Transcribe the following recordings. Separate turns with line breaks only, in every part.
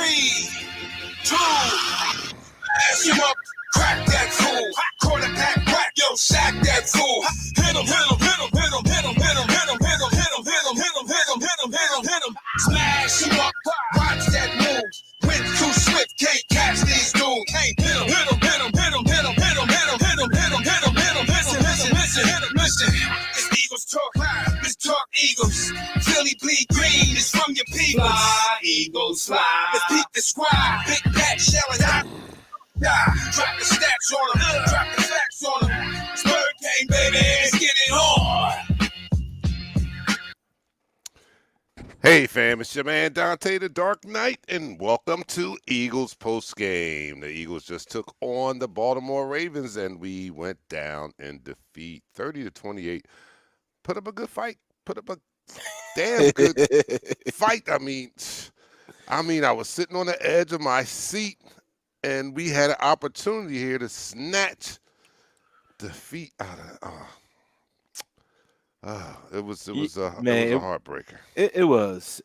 2, smash him up, crack that fool. Quarterback crack, yo, sack that fool. Hit him, hit him, hit him, hit him, hit him, hit him, hit him, hit him, hit him, hit him, hit him, hit him, hit him, hit him, hit him. Smash him up, watch that move. Went too swift, can't catch these dudes. Hit him, hit him, hit him, hit him, hit him, hit him, hit him, hit him, hit him, hit him, hit him. Listen, hit him, listen. It's Eagles talk, let's talk Eagles. Philly bleed green, it's from your people. Fly, Eagles, fly. Let's beat the squad. Big Pat shelling out. Drop the stats on them, drop the facts on them. Spur game, baby, let's get it on.
Hey fam, it's your man Dante the Dark Knight, and welcome to Eagles Post Game. The Eagles just took on the Baltimore Ravens, and we went down in defeat, 30-28. Put up a good fight. Put up a damn good fight. I mean, I was sitting on the edge of my seat, and we had an opportunity here to snatch defeat out of. It was a heartbreaker.
It was.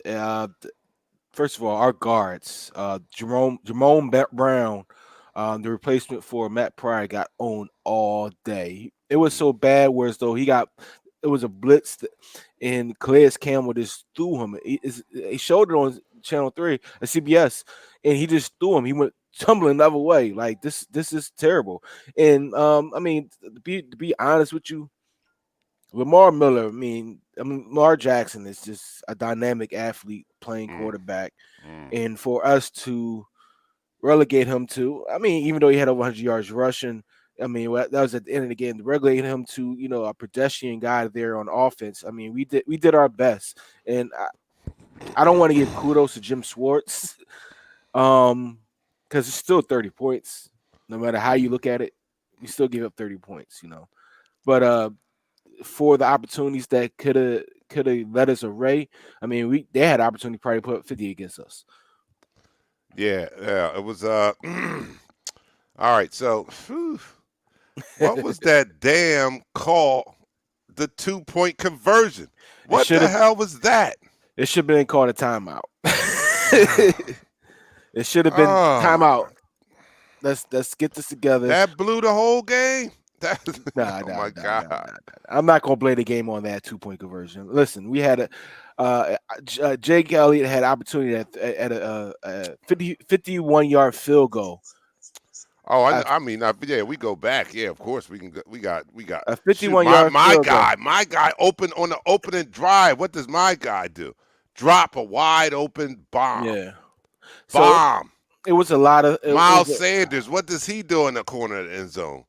First of all, our guards, Jerome Brown, the replacement for Matt Pryor, got owned all day. It was so bad, whereas though it was a blitz, and Calais Campbell just threw him. He showed it on Channel 3 at CBS, and he just threw him. He went tumbling the other way. Like this is terrible. And to be honest with you, Lamar Miller, Lamar Jackson is just a dynamic athlete playing quarterback. And for us to relegate him to, even though he had over 100 yards rushing, that was at the end of the game. To relegate him to, a pedestrian guy there on offense. We did our best. And I don't want to give kudos to Jim Schwartz because it's still 30 points. No matter how you look at it, you still give up 30 points, But for the opportunities that could have led us array, they had opportunity to probably put up 50 against us.
Yeah, it was all right. So, what was that damn call? The 2-point conversion. What the hell was that?
It should have been called a timeout. It should have been timeout. Let's get this together.
That blew the whole game.
My God. I'm not going to play the game on that 2-point conversion. Listen, we had Jake Elliott had opportunity at a 51-yard field goal.
We go back. Yeah, of course we can. We got
a 51-yard field goal.
My guy open on the opening drive. What does my guy do? Drop a wide open bomb.
Yeah.
Bomb.
So it was a lot of
Miles Sanders. What does he do in the corner of the end zone?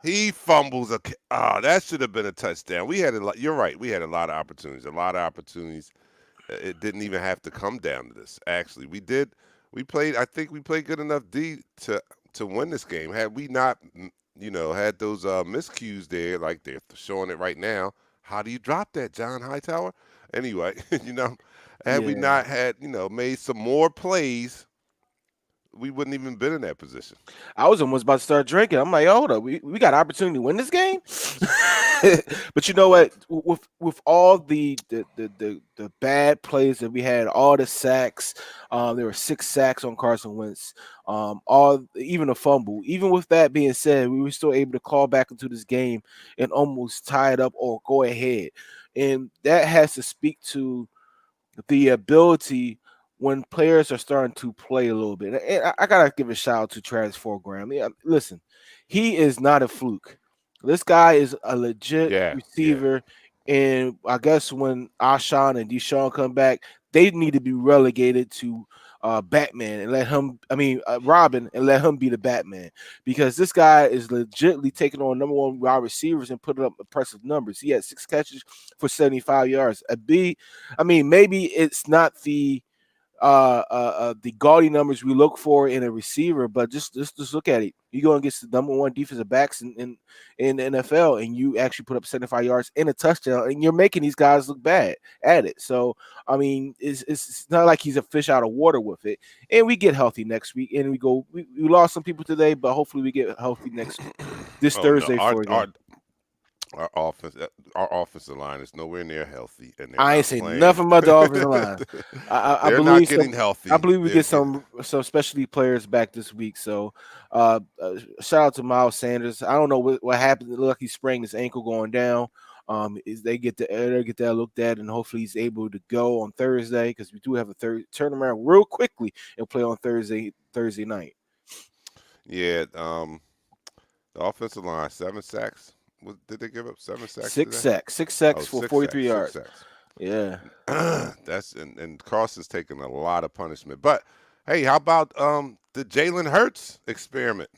He fumbles that should have been a touchdown. We had you're right. We had a lot of opportunities. It didn't even have to come down to this. Actually, we did. I think we played good enough D to win this game. Had we not, had those miscues there, like they're showing it right now. How do you drop that, John Hightower? Anyway, had we not had, made some more plays, we wouldn't even been in that position.
I was almost about to start drinking. I'm like, hold up, we got an opportunity to win this game. But you know what? With all the bad plays that we had, all the sacks, there were 6 sacks on Carson Wentz, even a fumble. Even with that being said, we were still able to call back into this game and almost tie it up or go ahead. And that has to speak to the ability when players are starting to play a little bit. And I got to give a shout out to Travis Fulgham. Yeah, listen, he is not a fluke. This guy is a legit receiver. Yeah. And I guess when Alshon and Deshaun come back, they need to be relegated to Batman and let him, Robin, and let him be the Batman, because this guy is legitimately taking on number 1 wide receivers and putting up impressive numbers. He had 6 catches for 75 yards. Maybe it's not the gaudy numbers we look for in a receiver, but just look at it. You go against the number 1 defensive backs in the NFL, and you actually put up 75 yards and a touchdown, and you're making these guys look bad at it. So, it's not like he's a fish out of water with it. And we get healthy next week, and we lost some people today, but hopefully we get healthy this Thursday.
our offensive line is nowhere near healthy, and they're
I ain't
not
saying
playing.
nothing about the offensive line. I
They're not
believe
getting
some. I
healthy.
believe we
They're
get
get
some specialty players back this week. So, shout out to Miles Sanders. I don't know what happened. It looked like he sprained his ankle going down. Is they get that looked at, and hopefully he's able to go on Thursday because we do have a third turn around real quickly and play on Thursday night.
yeah. The offensive line 7 sacks. Did they give up 7 sacks
Six
today?
sacks, six
Oh,
sacks for
six
43
sacks. Six
yards.
sacks.
Yeah.
That's and Carson's taking a lot of punishment. But hey, how about the Jalen Hurts experiment?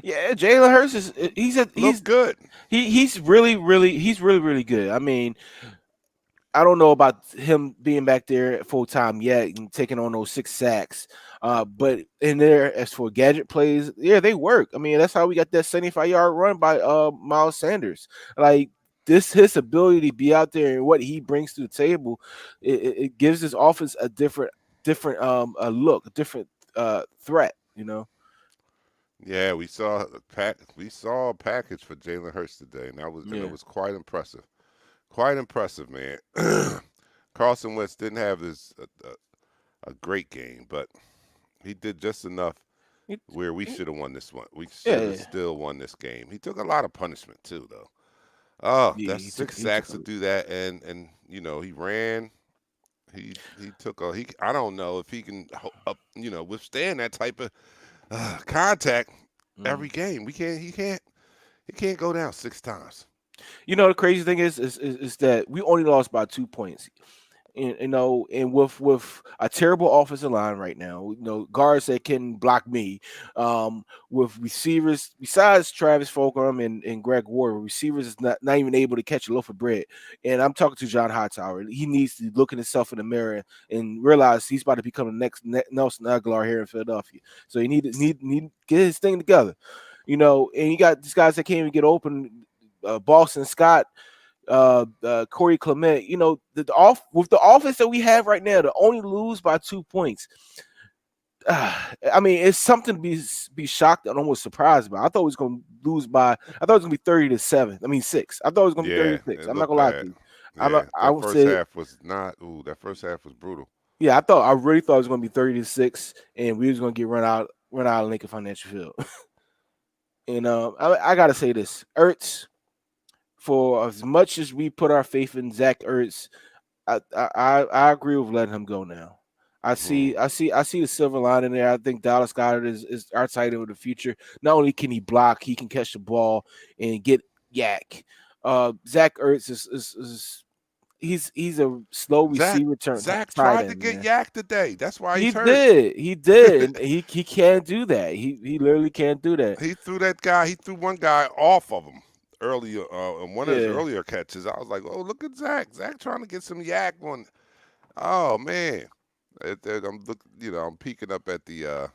Yeah, Jalen Hurts is
Look good.
he's really good. I mean, I don't know about him being back there full time yet and taking on those 6 sacks. But in there, as for gadget plays, yeah, they work. I mean, that's how we got that 75-yard run by Miles Sanders. Like this, his ability to be out there and what he brings to the table, it gives his offense a different a look, a different threat. You know.
Yeah, we saw a package for Jalen Hurts today, and it
Yeah.
was quite impressive. Quite impressive, man. Carson Wentz didn't have a great game, but he did just enough
It-
where we should have won this one. We
yeah,
should have
yeah,
still won this game. He took a lot of punishment too, though. Oh,
yeah.
that's six
He took
sacks to do that, and he ran. He took a he. I don't know if he can withstand that type of contact
mm.
every game. He can't go down 6 times.
You know the crazy thing is that we only lost by 2 points. And with a terrible offensive line right now, guards that can block me, with receivers besides Travis Fulgham and Greg Ward, receivers is not even able to catch a loaf of bread. And I'm talking to John Hightower. He needs to look at himself in the mirror and realize he's about to become the next Nelson Aguilar here in Philadelphia. So he need to get his thing together. And you got these guys that can't even get open. Boston Scott, Corey Clement, with the offense that we have right now, to only lose by 2 points. I mean, it's something to be shocked and almost surprised by. I thought it was going to lose by. I thought it was going to be 30-7. I mean, 6. I thought it was going to be
Yeah,
36.
it
I'm not
looked
going to lie to
bad.
you.
Yeah,
I
that
would
first
say,
half was not. Ooh, that first half was brutal.
yeah, I really thought it was going to be 30-6, and we was going to get run out of Lincoln Financial Field. And I got to say this, Ertz. For as much as we put our faith in Zach Ertz, I agree with letting him go now.
Hmm.
I see the silver line in there. I think Dallas Goedert is our tight end of the future. Not only can he block, he can catch the ball and get yak. Zach Ertz is he's a slow
Zach
receiver turn
Zach
tight
tried to
end,
get
man.
Yak today. That's why
He
he's hurt.
did, and he can't do that. He literally can't do that.
He threw that guy. He threw one guy off of him earlier in one of his
Yeah,
earlier catches. I was like, "Oh, look at Zach! Zach trying to get some yak on." Oh man, I'm peeking up at the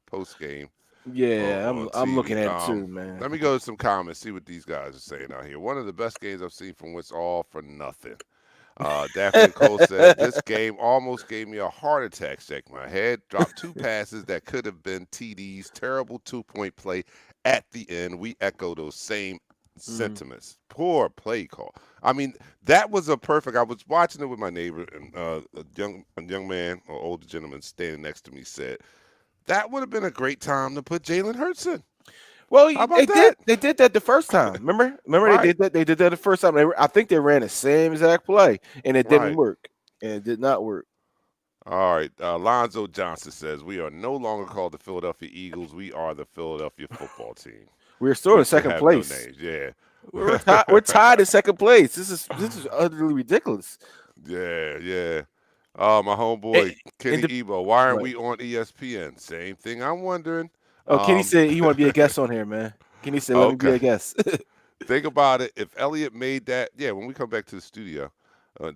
post game
yeah.
on
I'm looking
TV.
at it too, man.
Let me go to some comments, see what these guys are saying out here. One of the best games I've seen from Wentz, all for nothing. Daphne Cole said, "This game almost gave me a heart attack. Shake my head. Dropped 2 passes that could have been TDs. Terrible 2-point play at the end. We echo those same
Mm.
sentiments. Poor play call. I mean, that was a perfect. I was watching it with my neighbor, and a young man or older gentleman standing next to me said that would have been a great time to put Jalen Hurts in.
Well,
How
they
about
did.
that?
They did that the first time. Remember they
Right,
did that. They did that the first time. I think they ran the same exact play, and it didn't
right.
work. And it did not work.
All right. Lonzo Johnson says, "We are no longer called the Philadelphia Eagles. We are the Philadelphia football team.
We're still
We
in
should
second
have no
place.
names." Yeah.
We're tied in second place. This is utterly ridiculous.
Yeah, yeah. My
And,
homeboy,
and
Kenny Ebo. Why aren't
what?
we on ESPN? Same thing I'm wondering.
Oh, Kenny
Um,
said he want to be a guest on here, man. Kenny said, "Let me be
okay.
a guest."
Think about it. If Elliott made that, yeah, when we come back to the studio,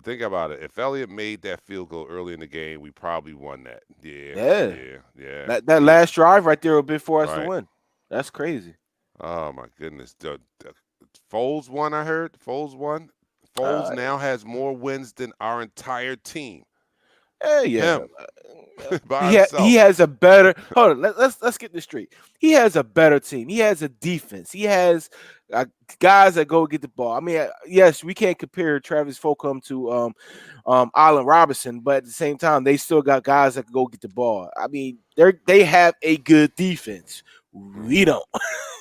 think about it. If Elliott made that field goal early in the game, we probably won that. Yeah,
Yeah,
yeah, yeah.
that last drive right there will be for us to
Right.
win. That's crazy.
Oh my goodness. The Foles won, I heard. Foles won. Foles
Uh,
now has more wins than our entire team.
Yeah.
Him by
He
himself.
has a better. Hold on, let's get this straight. He has a better team. He has a defense. He has guys that go get the ball. I mean, yes, we can't compare Travis Fulgham to Allen Robinson, but at the same time, they still got guys that can go get the ball. I mean, they have a good defense. We don't.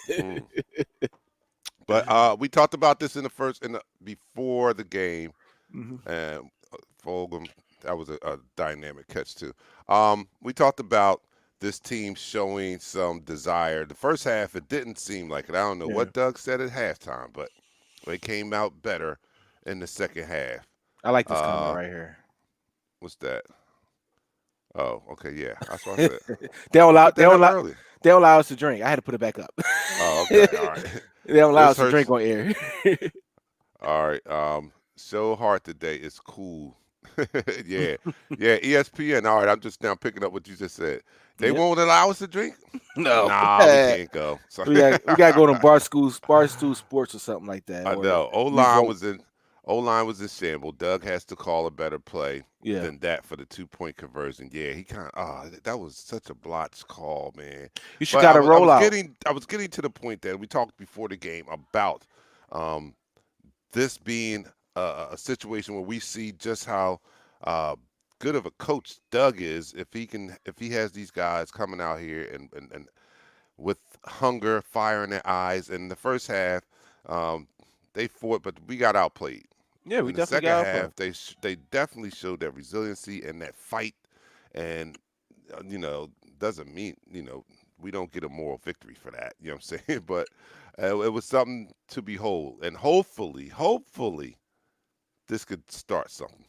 Mm. But we talked about this before the game,
Mhm.
and Fulgham, that was a dynamic catch too. We talked about this team showing some desire. The first half, it didn't seem like it. I don't know
Yeah.
what Doug said at halftime, but they came out better in the second half.
I like this comment
Uh,
right here.
what's that? Oh, okay, yeah, that's what I said.
They don't allow.
Put that up early.
They don't allow us to drink. I had to put it back up.
Oh, okay, all right.
They don't allow
This
us to drink
hurts.
on air.
All right. So hard today. It's cool. Yeah. Yeah. ESPN. All right. I'm just now picking up what you just said. They
Yep.
won't allow us to drink?
No.
Nah, we can't go. So
we got to go to Barstool Sports or something like that.
I
or
know.
Revolt.
O-line was in shambles. Doug has to call a better play
Yeah.
than that for the 2-point conversion. Yeah, he that was such a blotch call, man.
You should
But
got to roll out.
I was getting to the point that we talked before the game about this being a situation where we see just how good of a coach Doug is if he has these guys coming out here and with hunger, fire in their eyes. In the first half, they fought, but we got outplayed.
Yeah, we
In the
definitely
second
got
half, they definitely showed that resiliency and that fight, and doesn't mean we don't get a moral victory for that. You know what I'm saying? But it was something to behold, and hopefully, this could start something.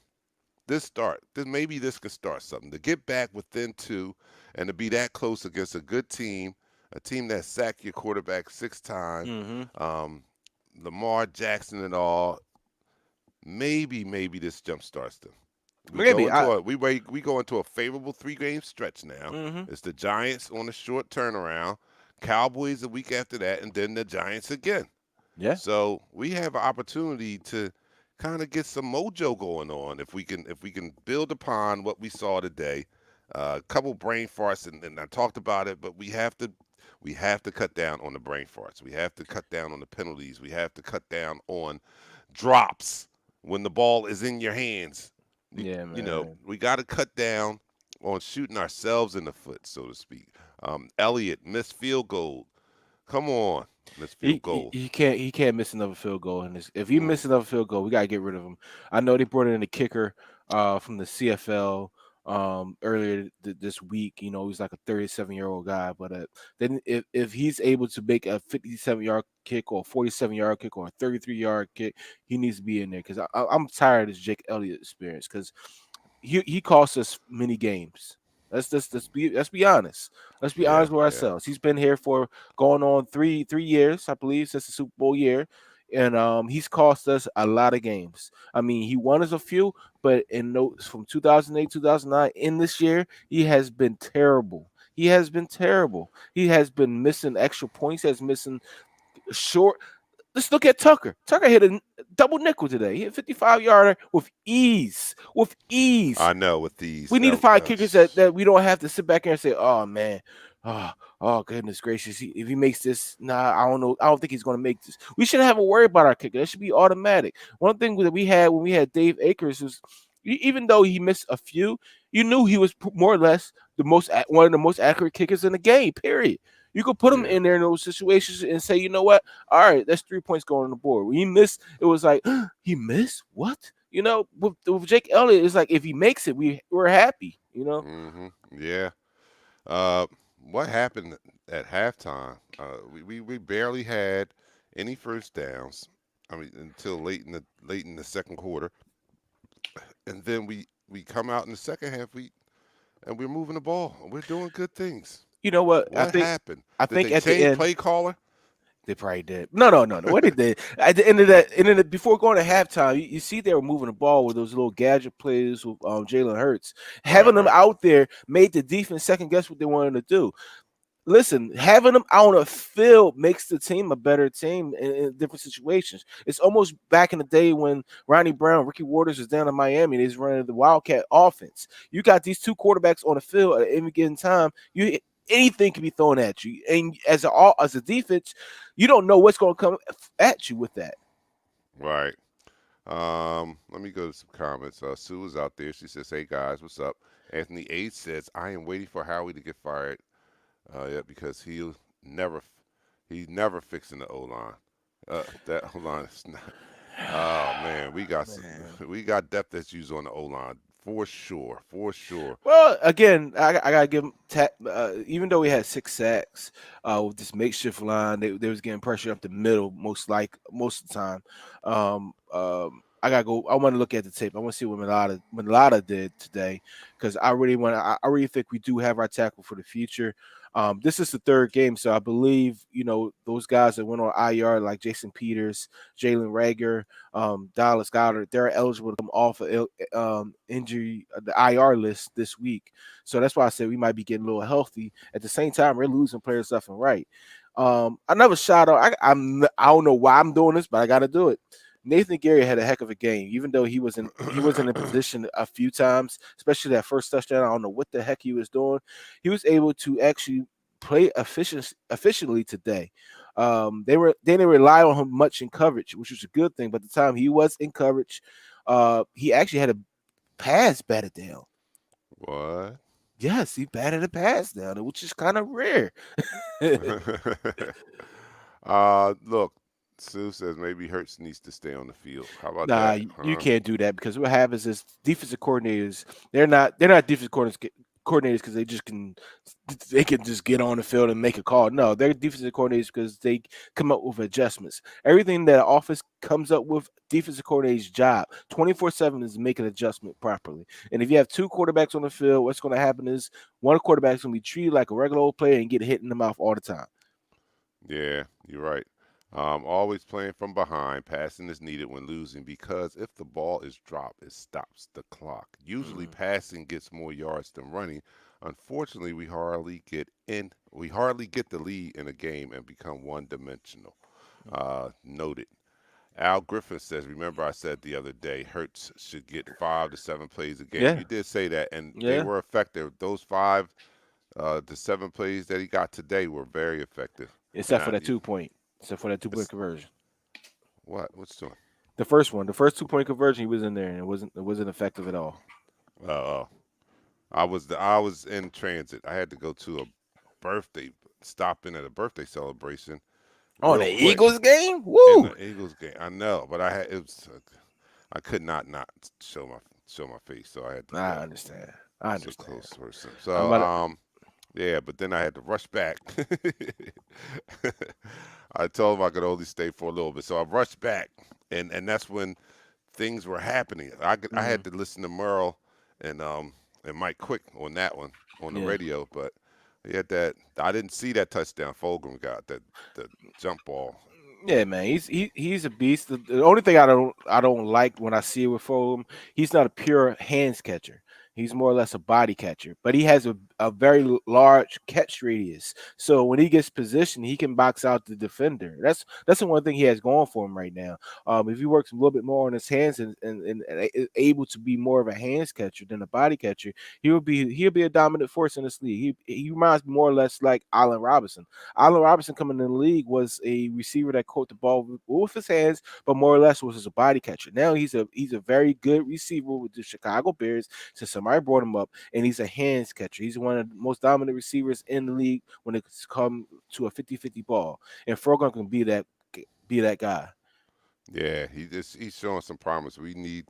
Maybe this could start something to get back within two, and to be that close against a good team, a team that sacked your quarterback 6 times,
Mm-hmm.
Lamar Jackson and all. Maybe this jump starts them.
Maybe.
We go into a favorable 3-game stretch now.
Mm-hmm.
It's the Giants on a short turnaround, Cowboys a week after that, and then the Giants again.
Yeah.
So we have an opportunity to kind of get some mojo going on if we can build upon what we saw today. A couple brain farts, and I talked about it, but we have to cut down on the brain farts. We have to cut down on the penalties. We have to cut down on drops when the ball is in your hands.
Yeah, man.
We got to cut down on shooting ourselves in the foot, so to speak. Elliott missed field goal. Come on, missed field goal.
He can't miss another field goal. And if he misses another field goal, we gotta get rid of him. I know they brought in a kicker from the CFL earlier this week. He's like a 37-year-old guy, but then if he's able to make a 57-yard kick or a 47-yard kick or a 33-yard kick, he needs to be in there because I'm tired of this Jake Elliott experience because he cost us many games. Let's be honest. Let's be honest with ourselves. He's been here for going on three years, I believe, since the Super Bowl year. And he's cost us a lot of games. I mean, he won us a few, but in notes from 2008, 2009, in this year, he has been terrible. He has been missing extra points. He has missing short. Let's look at Tucker. Tucker hit a double nickel today. He hit 55-yarder with ease.
I know, with these.
We need to find kickers that we don't have to sit back here and say, "Oh man, oh goodness gracious, if he makes this, I don't know. I don't think he's going to make this." We shouldn't have to worry about our kicker. That should be automatic. One thing that we had when we had Dave Akers was, even though he missed a few, you knew he was more or less one of the most accurate kickers in the game. Period. You could put him in there in those situations and say, you know what? All right, that's 3 points going on the board. When he missed, it was like, he missed? What? With Jake Elliott, it's like if he makes it, we're happy,
Mm-hmm. Yeah. What happened at halftime? We barely had any first downs. I mean, until late in the second quarter, and then we come out in the second half. We're moving the ball. We're doing good things.
You know what?
What happened?
I
Did
think
they
at the
change
end,
play caller?
they probably did. No. What they did at the end of that, before going to halftime, you see they were moving the ball with those little gadget plays with Jalen Hurts. Having them out there made the defense second guess what they wanted to do. listen, having them out on the field makes the team a better team in different situations. It's almost back in the day when Ronnie Brown, Ricky Waters was down in Miami. They was running the Wildcat offense. You got these two quarterbacks on the field at any given time. Anything can be thrown at you, and as a defense, you don't know what's going to come at you with that.
Right. Let me go to some comments. Sue is out there. She says, "Hey guys, what's up?" Anthony H says, "I am waiting for Howie to get fired. Yeah, because he's never fixing the O line. That O line is not. Oh man, we got depth issues on the O line for sure, for sure.
Well, again, I gotta give him even though we had 6 sacks with this makeshift line, they was getting pressure up the middle most of the time. I gotta go. I want to look at the tape. I want to see what Milata did today because I really think we do have our tackle for the future. This is the third game, so I believe those guys that went on IR like Jason Peters, Jalen Rager, Dallas Goddard, they're eligible to come off of injury the IR list this week. So that's why I said we might be getting a little healthy. At the same time, we're losing players left and right. Another shout out. I don't know why I'm doing this, but I got to do it. Nathan Gary had a heck of a game, even though he wasn't in position a few times, especially that first touchdown. I don't know what the heck he was doing. He was able to actually play efficiently today. They didn't rely on him much in coverage, which was a good thing. But the time he was in coverage, he actually had a pass batted down.
What?
Yes, he batted a pass down, which is kind of rare.
Look, Sue says maybe Hurts needs to stay on the field. How about
Nah,
that?
you
Huh?
can't do that because what happens is defensive coordinators they're not defensive coordinators because they can just get on the field and make a call. No, they're defensive coordinators because they come up with adjustments. Everything that office comes up with, defensive coordinator's job 24/7 is make an adjustment properly. And if you have two quarterbacks on the field, what's going to happen is one quarterback's going to be treated like a regular old player and get hit in the mouth all the time.
Yeah, you're right. Always playing from behind. Passing is needed when losing because if the ball is dropped, it stops the clock. Usually, passing gets more yards than running. Unfortunately, we hardly get the lead in a game and become one-dimensional. Noted. Al Griffin says, "Remember, I said the other day, Hertz should get 5 to 7 plays a game."
Yeah,
You did say that, and they
yeah.
were effective. Those 5 to 7 plays that he got today were very effective.
Except for
Now,
that 2 point. Except for that 2 point conversion.
what? What's doing?
The first 2 point conversion, he was in there and it wasn't effective at all.
Uh, I was in transit. I had to go to a birthday, stop in at a birthday celebration,
On
real
the
quick
Eagles game?
in
Woo!
the Eagles game. I know, but I could not show my face, so I had to
I
go.
understand. I
So
understand.
close person.
I'm
So
about
yeah, but then I had to rush back. I told him I could only stay for a little bit, so I rushed back, and that's when things were happening. I
to.
had to listen to Merle and Mike Quick on that one on the
Yeah.
radio, but he had that. I didn't see that touchdown Fulgham got that the jump ball.
Yeah, man, he's a beast. The only thing I don't like when I see it with Fulham, he's not a pure hands catcher. He's more or less a body catcher, but he has a very large catch radius. So when he gets positioned, he can box out the defender. That's the one thing he has going for him right now. If he works a little bit more on his hands and able to be more of a hands catcher than a body catcher, he'll be a dominant force in this league. He reminds me more or less like Allen Robinson. Allen Robinson coming in the league was a receiver that caught the ball with his hands, but more or less was as a body catcher. Now he's a very good receiver with the Chicago Bears since somebody brought him up, and he's a hands catcher. He's one of the most dominant receivers in the league when it's come to a 50-50 ball. And Furlong can be that guy.
Yeah, he's showing some promise. We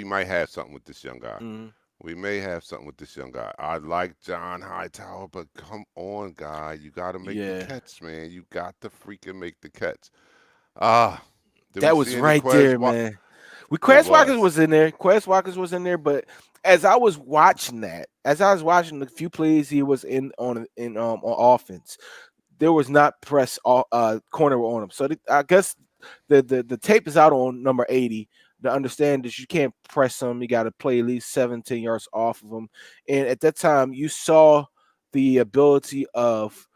might have something with this young guy.
Mhm.
We may have something with this young guy. I like John Hightower, but come on, guy. You got to make the
Yeah,
catch, man. You got to freaking make the catch. Ah, did we
that
see
was
any
right
Quez?
there, man.
It
Quez Watkins
was.
was in there. Quez Watkins was in there, but as I was watching the few plays he was in on offense, there was not press corner on him. So I guess the tape is out on number 80 to understand that you can't press him. You got to play at least 17 yards off of him. And at that time, you saw the ability of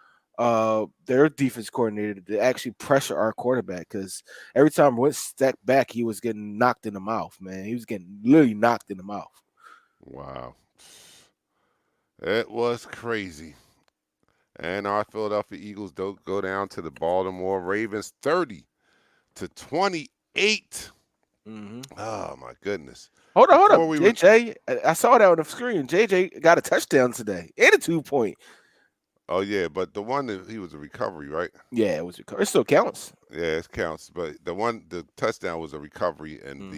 their defense coordinator to actually pressure our quarterback because every time Wentz stepped back, he was getting knocked in the mouth. Man, he was getting literally knocked in the mouth.
Wow. It was crazy. And our Philadelphia Eagles don't go down to the Baltimore Ravens 30-28.
Mm-hmm.
Oh my goodness.
Hold
Before
on.
we were-
JJ, I saw that on the screen. JJ got a touchdown today and a 2-point.
Oh yeah, but the one that he was a recovery, right?
Yeah, it was. It still counts.
Yeah, it counts. But the touchdown was a recovery, and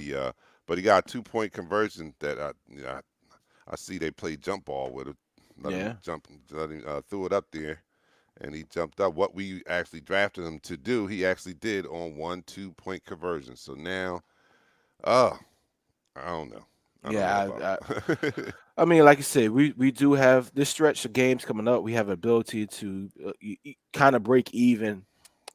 but he got a 2-point conversion that I see they played jump ball with it. Let him threw it up there, and he jumped up. What we actually drafted him to do, he actually did on 1 2-point conversion. So now, I don't know.
I mean, like you said, we do have this stretch of games coming up. We have ability to kind of break even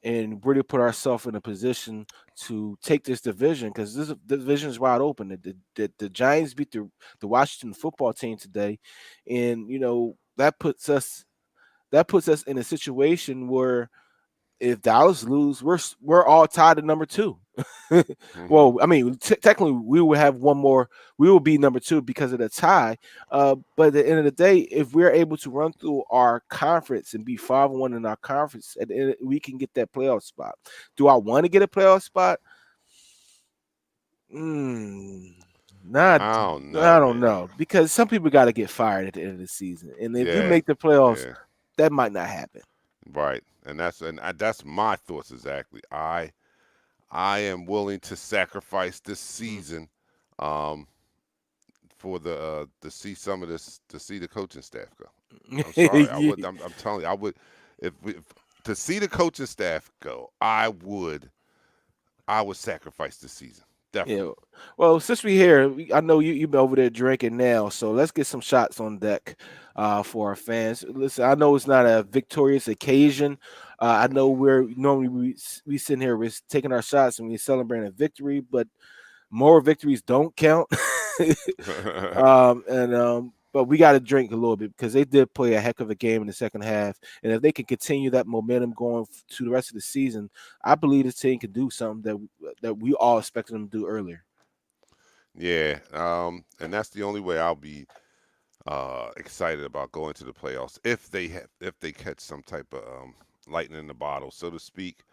and really put ourselves in a position to take this division because this division is wide open. The Giants beat the Washington football team today, and that puts us in a situation where if Dallas lose, we're all tied at number 2. Well, I mean, technically, we will have one more. We will be number 2 because of the tie. But at the end of the day, if we're able to run through our conference and be 5-1 in our conference, we can get that playoff spot. Do I want to get a playoff spot? Not.
I don't know.
I don't know because some people got to get fired at the end of the season, and if you make the playoffs, that might not happen.
Right, and that's my thoughts exactly. I am willing to sacrifice this season, for to see some of this, to see the coaching staff go. I'm sorry, I'm telling you, I would if to see the coaching staff go, I would sacrifice this season. Definitely.
Yeah. Well, since we're here, I know you've been over there drinking now, so let's get some shots on deck for our fans. Listen, I know it's not a victorious occasion. I know we sitting here, we're taking our shots and we're celebrating a victory, but more victories don't count. But we got to drink a little bit because they did play a heck of a game in the second half. And if they can continue that momentum going to the rest of the season, I believe this team can do something that we all expected them to do earlier.
Yeah, and that's the only way I'll be excited about going to the playoffs if they catch some type of lightning in the bottle, so to speak.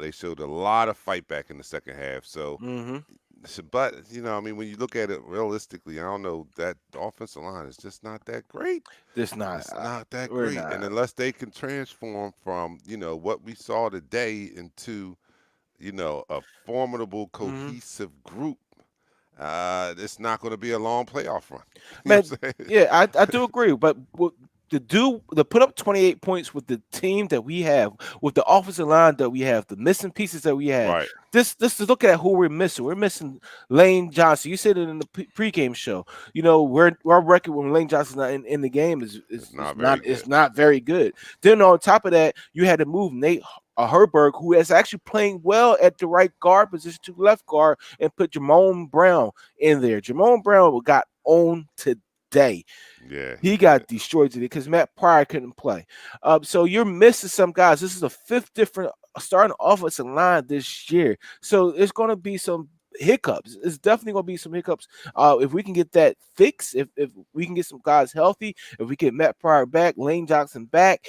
They showed a lot of fight back in the second half. So. But I mean, when you look at it realistically, I don't know, that offensive line is just not that great.
It's not
that great. And unless they can transform from what we saw today into a formidable, cohesive group, it's not going to be a long playoff run.
Man, yeah, I do agree. But to put up 28 points with the team that we have, with the offensive line that we have, the missing pieces that we have.
Right.
This is look at who we're missing. We're missing Lane Johnson. You said it in the pregame show. Our record when Lane Johnson's not in the game is not very good. Then on top of that, you had to move Nate Herberg, who is actually playing well at the right guard position to left guard, and put Jamon Brown in there. Jamon Brown got owned today.
Yeah,
he got destroyed today because Matt Pryor couldn't play. So you're missing some guys. This is the 5th different starting offensive line this year. So it's going to be some hiccups. It's definitely going to be some hiccups. If we can get that fixed, if we can get some guys healthy, if we get Matt Pryor back, Lane Johnson back.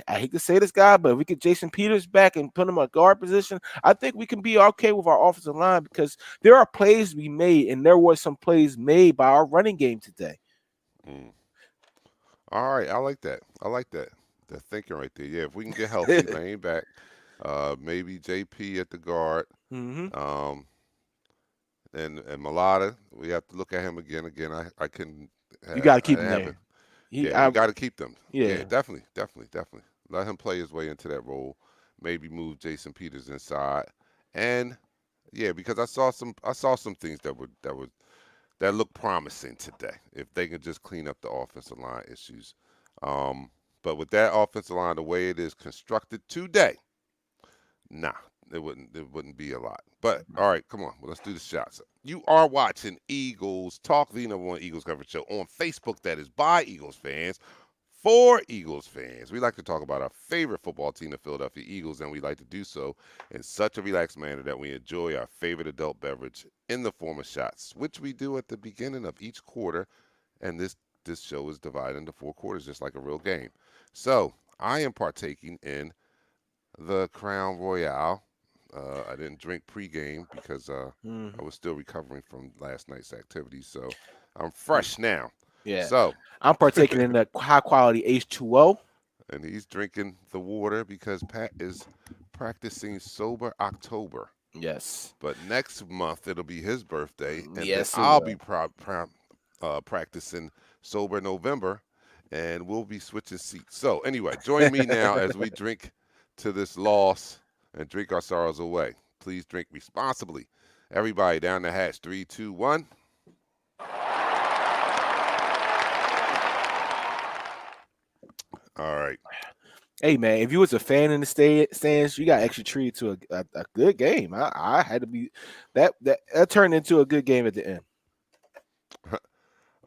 I hate to say this guy, but if we get Jason Peters back and put him in a guard position, I think we can be okay with our offensive line because there are plays to be made, and there were some plays made by our running game today.
All right, I like that. The thinking right there. Yeah, if we can get healthy, Lane back, maybe JP at the guard, and Mulata, we have to look at him again. I couldn't.
You got to keep him there.
We got to keep them. Yeah, definitely. Let him play his way into that role. Maybe move Jason Peters inside, and because I saw some things that look promising today if they can just clean up the offensive line issues. But with that offensive line, the way it is constructed today, it wouldn't be a lot. But all right, come on, let's do the shots. You are watching Eagles Talk, the #1 Eagles coverage show on Facebook that is by Eagles fans for Eagles fans. We like to talk about our favorite football team, the Philadelphia Eagles, and we like to do so in such a relaxed manner that we enjoy our favorite adult beverage in the form of shots, which we do at the beginning of each quarter. And this show is divided into 4 quarters, just like a real game. So I am partaking in the Crown Royale. I didn't drink pregame because
Mm,
I was still recovering from last night's activities, so I'm fresh now.
yeah,
So,
I'm partaking in the high quality H2O.
and he's drinking the water because Pat is practicing sober October.
Yes,
But next month it'll be his birthday, and then
yes, it
I'll be
will.
practicing sober November, and we'll be switching seats. So anyway, join me now as we drink to this loss and drink our sorrows away. Please drink responsibly. Everybody down the hatch. 3, 2, 1. All right.
Hey man, if you was a fan in the stands, you got extra treated to a good game. I had to be that turned into a good game at the end.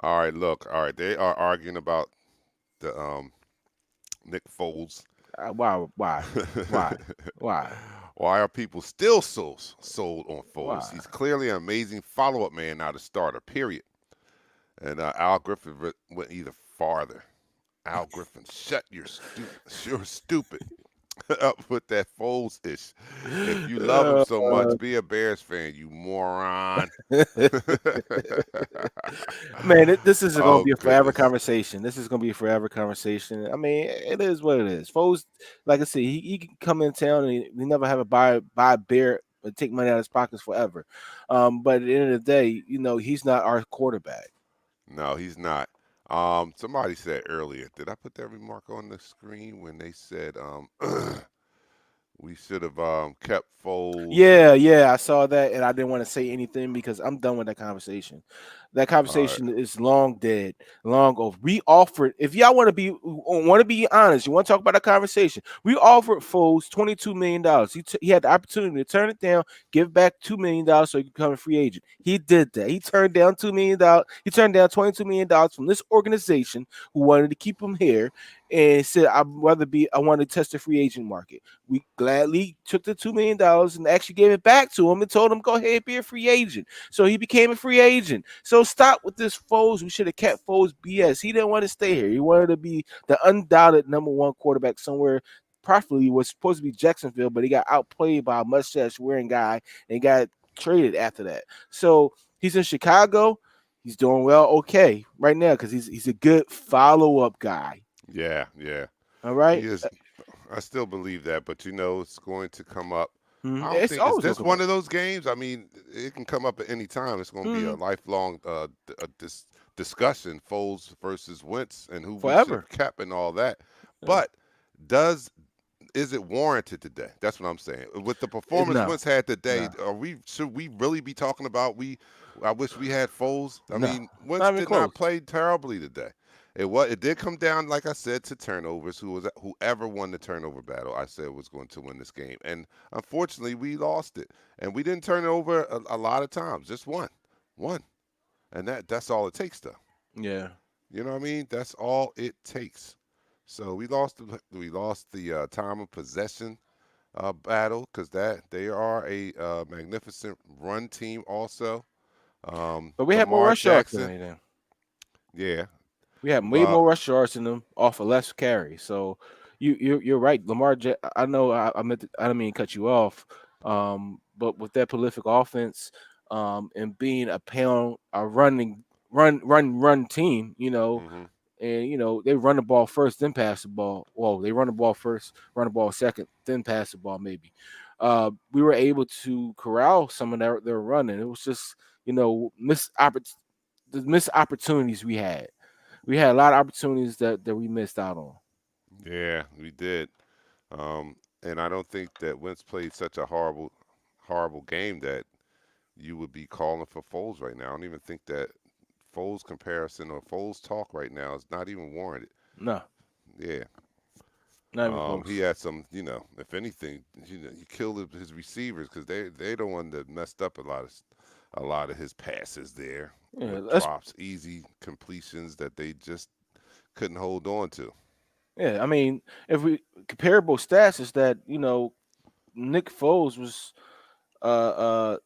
All right. Look. All right. They are arguing about the Nick Foles.
Why, why, why,
Why are people still so sold on Foles?
why?
He's clearly an amazing follow-up man, not a starter. Period. And Al Griffin went even farther. Al Griffin, shut your stupid up with that Foles ish. If you love him so much, be a Bears fan, you moron.
Man, this is going to
Oh
be a forever
goodness.
conversation. This is going to be a forever conversation. I mean, it is what it is. Foles, like I said, he can come in town and he never have a buy a beer or take money out of his pockets forever. But at the end of the day, he's not our quarterback.
No, he's not. Somebody said earlier, did I put that remark on the screen when they said we should have kept Foles?
Yeah, I saw that, and I didn't want to say anything because I'm done with that conversation. That
All right.
conversation is long dead, long over. We offered, if y'all want to be honest, you want to talk about that conversation. We offered Foles $22 million. He had the opportunity to turn it down, give back $2 million so he could become a free agent. He did that. He turned down $2 million. He turned down $22 million from this organization who wanted to keep him here, and said, I want to test the free agent market. We gladly took the $2 million and actually gave it back to him and told him, go ahead, be a free agent. So he became a free agent. So stop with this Foles. We should have kept Foles BS. He didn't want to stay here. He wanted to be the undoubted number one quarterback somewhere. Properly was supposed to be Jacksonville, but he got outplayed by a mustache wearing guy and got traded after that. So he's in Chicago. He's doing well, okay, right now because he's a good follow-up guy.
Yeah.
All
He
right.
is. I still believe that, but it's going to come up. I don't
It's
think is
always gonna
this
come
one
up.
of those games. I mean, it can come up at any time. It's going to be a
Mhm.
lifelong discussion: Foles versus Wentz, and who we should
Forever.
have kept, and all that.
Yeah.
But does is it warranted today? That's what I'm saying. With the performance
No,
Wentz had today,
no,
should we really be talking about I wish we had Foles? I
no,
mean, Wentz
not even
did not
close.
play terribly today. It did come down, like I said, to turnovers. Whoever won the turnover battle, I said was going to win this game, and unfortunately, we lost it. And we didn't turn it over a lot of times, just one, and that's all it takes, though.
Yeah.
You know what I mean? That's all it takes. So we lost the time of possession battle because that they are a magnificent run team also.
But we had more
Lamar
rush yards than
Jackson,
they did.
yeah.
We had way
Uh,
more rush yards than them off of less carry. So you're right. I know I didn't mean to cut you off. But with that prolific offense, and being a run team,
hmm
and they run the ball first, then pass the ball. Well, they run the ball first, run the ball second, then pass the ball. Maybe we were able to corral some of their running. It was just the missed opportunities we had. We had a lot of opportunities that we missed out on.
Yeah, we did. And I don't think that Wentz played such a horrible game that you would be calling for Foles right now. I don't even think that Foles comparison or Foles talk right now is not even warranted.
No,
Yeah.
not even
He
close.
had some, if anything, he killed his receivers because they the one that messed up a lot of his passes there
Yeah,
with drops, easy completions that they just couldn't hold on to.
Yeah, I mean, if we comparable stats is that Nick Foles was uh uh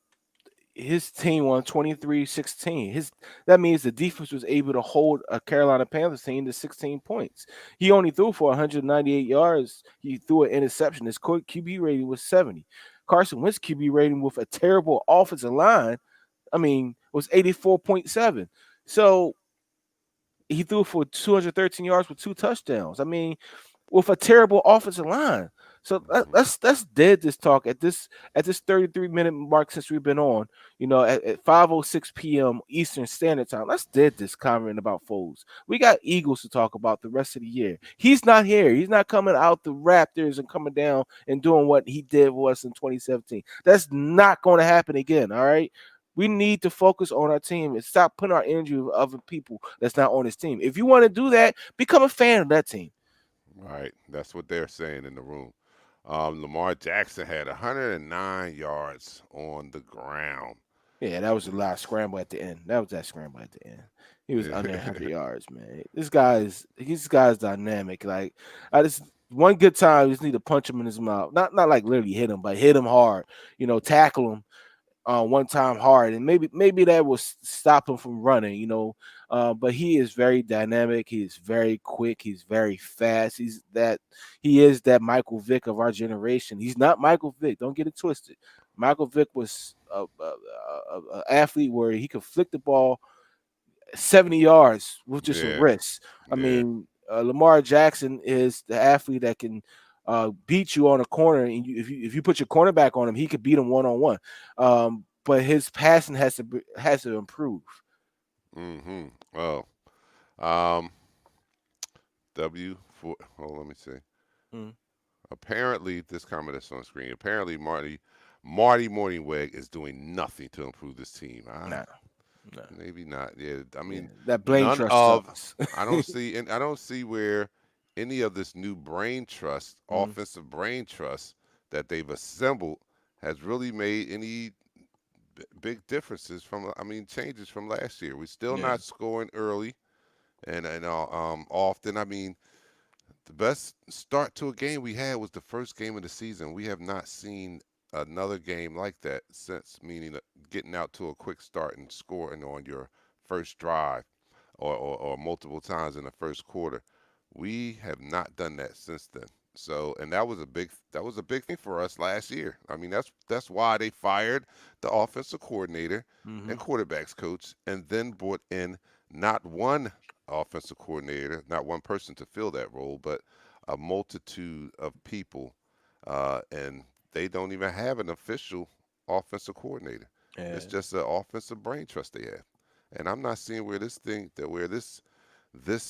his team won 23-16. That means the defense was able to hold a Carolina Panthers team to 16 points. He only threw for 198 yards. He threw an interception. His QB rating was 70. Carson Wentz QB rating with a terrible offensive line, was 84.7. So he threw for 213 yards with 2 touchdowns. With a terrible offensive line. So let's dead this talk at this 33-minute mark since we've been on. At 5:06 p.m. Eastern Standard Time. Let's dead this comment about Foles. We got Eagles to talk about the rest of the year. He's not here. He's not coming out the Raptors and coming down and doing what he did for us in 2017. That's not going to happen again. All right. We need to focus on our team and stop putting our energy with other people that's not on his team. If you want to do that, become a fan of that team.
Right. That's what they're saying in the room. Lamar Jackson had 109 yards on the ground.
Yeah, that was a lot of scramble at the end. That was that scramble at the end. He was under 100
Yeah.
yards, man. This guy's dynamic. Like I just one good time, you just need to punch him in his mouth. Not like literally hit him, but hit him hard. Tackle him one time hard, and maybe that will stop him from running. But he is very dynamic. He is very quick. He's very fast. He is that Michael Vick of our generation. He's not Michael Vick. Don't get it twisted. Michael Vick was a athlete where he could flick the ball 70 yards with just a
Yeah.
wrist.
Yeah.
Lamar Jackson is the athlete that can beat you on a corner, and if you put your cornerback on him, he could beat him one on one. But his passing has to improve.
Mm-hmm. Oh. Um. Hold on, let me see.
Mm.
Apparently, this comment is on screen. Apparently, Marty Morningweg is doing nothing to improve this team.
Nah, nah.
Maybe not. Yeah, I
Yeah,
mean,
that brain
none
trust
of.
sucks.
I don't see where any of this new brain trust,
Mm,
offensive brain trust that they've assembled, has really made any big differences from. I mean, changes from last year. We're still
yeah.
not scoring early, and often. I mean, the best start to a game we had was the first game of the season. We have not seen another game like that since, meaning getting out to a quick start and scoring on your first drive or multiple times in the first quarter. We have not done that since then. So, and that was a big thing for us last year. I mean, that's why they fired the offensive coordinator
Hmm.
and quarterbacks coach, and then brought in not one offensive coordinator, not one person to fill that role, but a multitude of people, and they don't even have an official offensive coordinator.
Yeah.
It's just an offensive brain trust they have, and I'm not seeing where this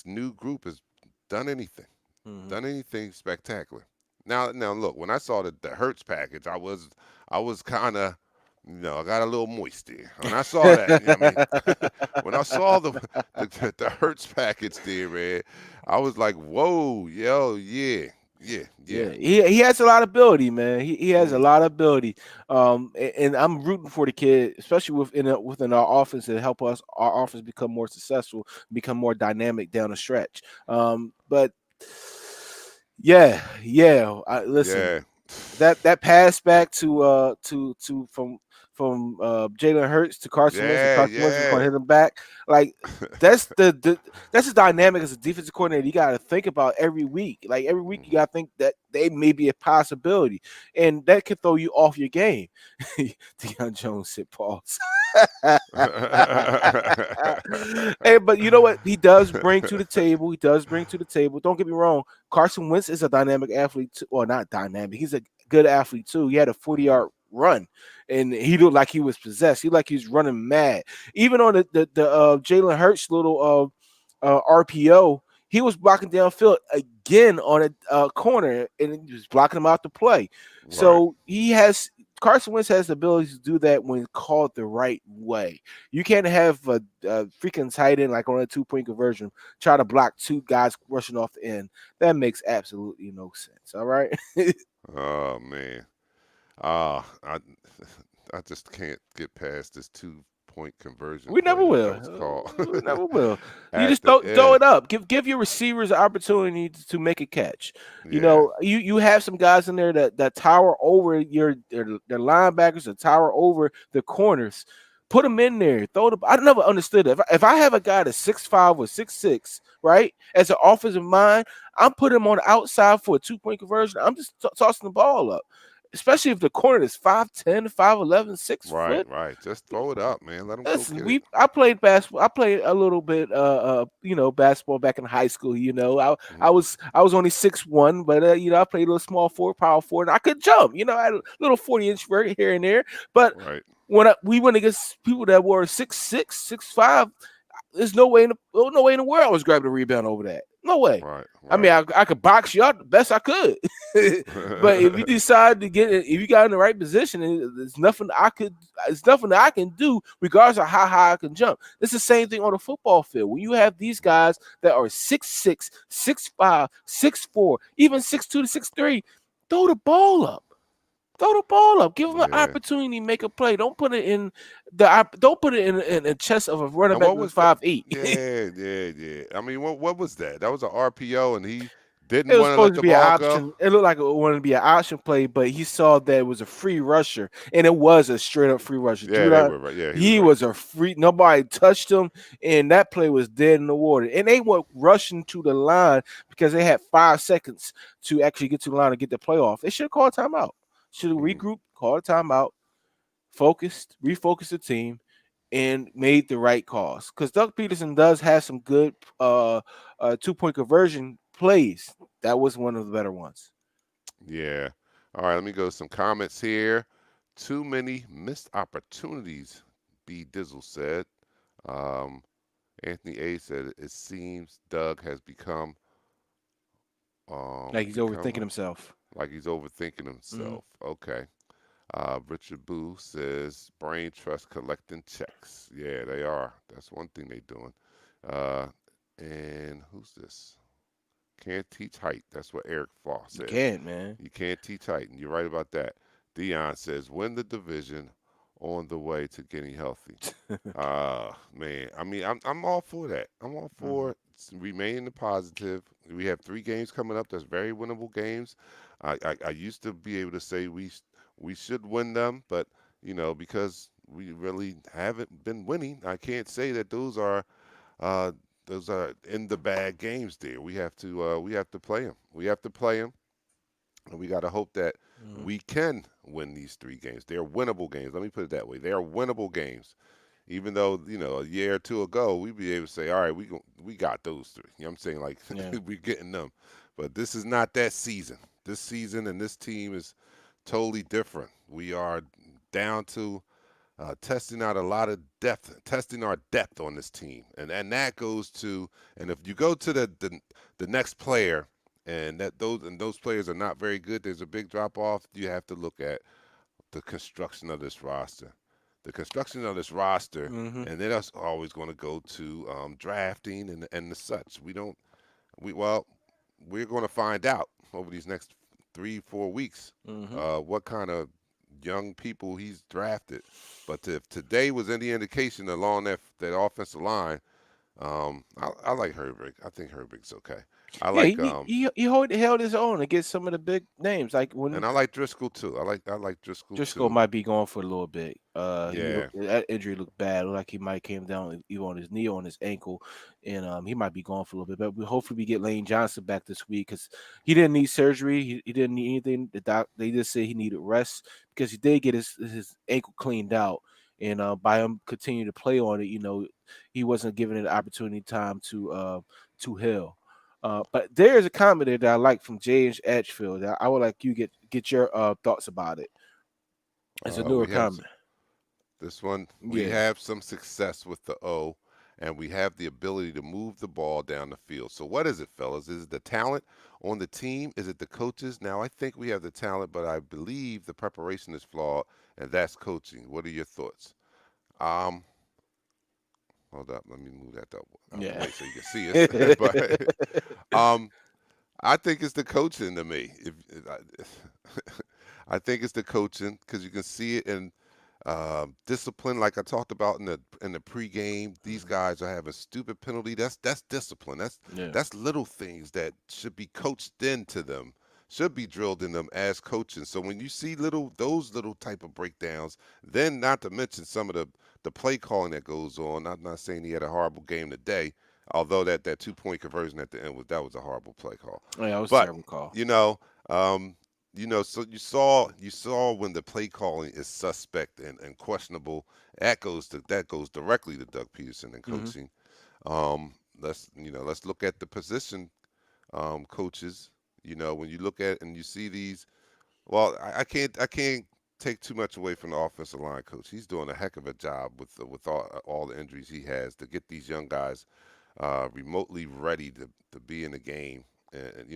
new group has done anything,
Hmm.
done anything spectacular. Now look, when I saw the Hertz package, I was kind of, I got a little moist there when I saw that. I mean, when I saw the Hertz package there, man, I was like, whoa, yo, yeah, yeah, yeah.
Yeah, he has a lot of ability, man. He has a
Mm,
lot of ability. And I'm rooting for the kid, especially within our offense, to help our offense become more successful, become more dynamic down the stretch. But yeah. Listen,
yeah,
that pass back to from Jalen Hurts to Carson Wentz, and
yeah,
Carson Wentz was going
yeah.
to hit him back. Like that's that's the dynamic as a defensive coordinator. You got to think about every week. Like every week, you
Mhm.
got to think that they may be a possibility, and that could throw you off your game. Deion Jones said, "Pause." Hey, but you know what he does bring to the table? He does bring to the table. Don't get me wrong. Carson Wentz is a dynamic athlete, too, or not dynamic. He's a good athlete too. He had a 40-yard run, and he looked like he was possessed. He looked like he was running mad. Even on the Jalen Hurts little RPO, he was blocking downfield again on a corner, and he was blocking him out the play.
Right.
So Carson Wentz has the ability to do that when called the right way. You can't have a freaking tight end like on a 2-point conversion try to block two guys rushing off the end. That makes absolutely no sense. All right.
Oh man. I I just can't get past this 2-point conversion
We
play.
never will.
That was called.
We never will. You
At
just
the
throw it
end.
up. Give your receivers an opportunity to make a catch. You
Yeah.
know, you have some guys in there that tower over their linebackers, that tower over the corners. Put them in there. Throw the. I never understood it. If I have a guy that's 6'5" or 6'6", right, as an offensive mind, I'm putting him on the outside for a 2-point conversion. I'm just tossing the ball up, especially if the corner is 5'10", 5'11", 6 foot.
Right. Just throw it up, man. Let them go
Listen,
get it.
I played basketball. I played a little bit, basketball back in high school. I
Mhm.
was only 6'1", but I played a little small forward, power forward, and I could jump. I had a little 40-inch vert here and there. But
Right.
when we went against people that were 6'6", 6'5", there's no way in the world I was grabbing a rebound over that. No way.
Right.
I mean,
Right.
I could box you out the best I could, but if you decide to if you got in the right position, there's nothing that I can do, regardless of how high I can jump. It's the same thing on the football field. When you have these guys that are 6'6", 6'5", 6'4", even 6'2" to 6'3", throw the ball up. Throw the ball up. Give them an
Yeah.
opportunity to make a play. Don't put it in the chest of a running
And
back
what
that's
was the
5'8".
yeah. I mean, what was that? That was an RPO and he didn't
It was
want to let
supposed to
the
be an
ball go?
option. It looked like it wanted to be an option play, but he saw that it was a free rusher, and it was a straight up free rusher.
Yeah, they were right. Yeah,
He
was right.
was a free. Nobody touched him, and that play was dead in the water. And they went rushing to the line because they had 5 seconds to actually get to the line and get the playoff. They should have called timeout. Should have
Mhm.
regrouped, called a timeout, refocused the team, and made the right calls. Because Doug Peterson does have some good 2-point conversion plays. That was one of the better ones.
Yeah. All right, let me go to some comments here. Too many missed opportunities, B Dizzle said. Um, Anthony A said it seems Doug has become
Like he's overthinking himself.
like he's overthinking
Mhm.
himself. Okay. Richard Boo says brain trust collecting checks. Yeah, they are. That's one thing they doing. Uh, and who's this? Can't teach height. That's what Eric Foss
You
said.
can't, man.
You can't teach height, and you're right about that. Dion says win the division on the way to getting healthy. Man, I mean, I'm all for that. I'm all for remaining the positive. We have 3 games coming up. That's very winnable games. I used to be able to say we should win them, but because we really haven't been winning, I can't say that uh, those are in the bag games. There, we have to play them. We have to play them, and we got to hope that
Mhm.
we can win these 3 games. They're winnable games. Let me put it that way. They are winnable games. Even though a year or 2 ago we'd be able to say, all right, we got those 3. You know what I'm saying? Like
Yeah.
we're getting them, but this is not that season. This season and this team is totally different. We are down to testing out a lot of depth, testing our depth on this team, and that goes to, and if you go to the next player, and those players are not very good, there's a big drop off. You have to look at the construction of this roster. The construction of this roster,
Mhm.
and then that's always going to go to drafting and the such. We're going to find out over these next 3-4 weeks
Mhm.
what kind of young people he's drafted. But if today was any indication along that offensive line, I like Herbig. I think Herbig's okay. I
Yeah,
like
he held his own against some of the big names. Like when
and I like Driscoll too. I like Driscoll
Driscoll
too.
might be going for a little bit.
Yeah.
That injury looked bad. Looked like he might came down either on his knee or on his ankle, and he might be gone for a little bit. But hopefully we get Lane Johnson back this week because he didn't need surgery. He didn't need anything. They just said he needed rest because he did get his ankle cleaned out, and by him continuing to play on it, he wasn't given it the opportunity time to heal. But there is a comment there that I like from James Edgefield that I would like you get your thoughts about it. It's a newer
We have
comment.
this one. We
Yeah.
have some success with the O, and we have the ability to move the ball down the field. So what is it, fellas? Is it the talent on the team? Is it the coaches? Now I think we have the talent, but I believe the preparation is flawed, and that's coaching. What are your thoughts? Um, Hold up, let me move that out the
Yeah.
way so you can see us. But I think it's the coaching to me. I think it's the coaching because you can see it, and Discipline, like I talked about in the pregame. These
Mhm.
guys are having stupid penalty. That's discipline.
Yeah.
That's little things that should be coached into them, should be drilled in them as coaching. So when you see those little type of breakdowns, then not to mention some of the play calling that goes on. I'm not saying he had a horrible game today, although that 2 point conversion at the end was a horrible play call.
Oh, yeah, that was a
But
terrible call.
you know, um, so you saw when the play calling is suspect and questionable. That goes directly to Doug Peterson and
Hmm.
coaching. Let's look at the position coaches. When you look at and you see these, well, I can't take too much away from the offensive line coach. He's doing a heck of a job with all the injuries he has to get these young guys remotely ready to be in the game. And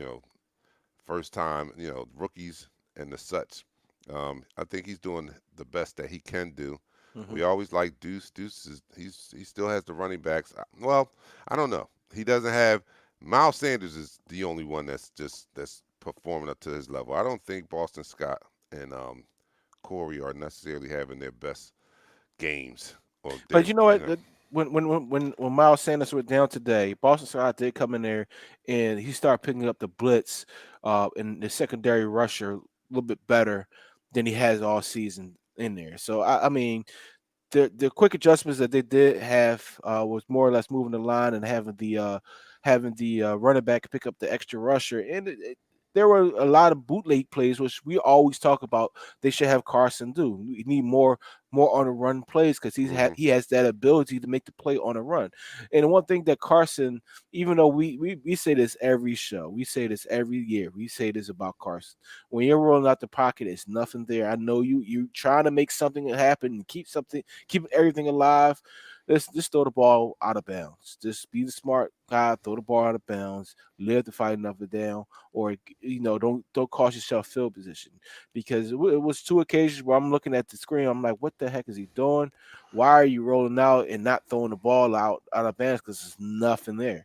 first time, rookies and the such. I think he's doing the best that he can do.
Hmm.
We always like Deuce. Deuce he still has the running backs. Well, I don't know. He doesn't have Miles Sanders is the only one that's performing up to his level. I don't think Boston Scott and Corey are necessarily having their best games or
But
their
you know what? When Miles Sanders went down today, Boston Scott did come in there and he started picking up the blitz and the secondary rusher a little bit better than he has all season in there. So I mean, the quick adjustments that they did have was more or less moving the line and having the running back pick up the extra rusher, and there were a lot of bootleg plays which we always talk about. They should have Carson do. We need more on the run plays because
hmm
he has that ability to make the play on a run. And one thing that Carson, even though we say this every show, we say this every year, we say this about Carson. When you're rolling out the pocket, it's nothing there. I know you trying to make something happen and keep everything alive. Just throw the ball out of bounds. Just be the smart guy, throw the ball out of bounds, live to fight another down, or don't cost yourself field position. Because it was two occasions where I'm looking at the screen, I'm like, what the heck is he doing? Why are you rolling out and not throwing the ball out of bounds? Because there's nothing there.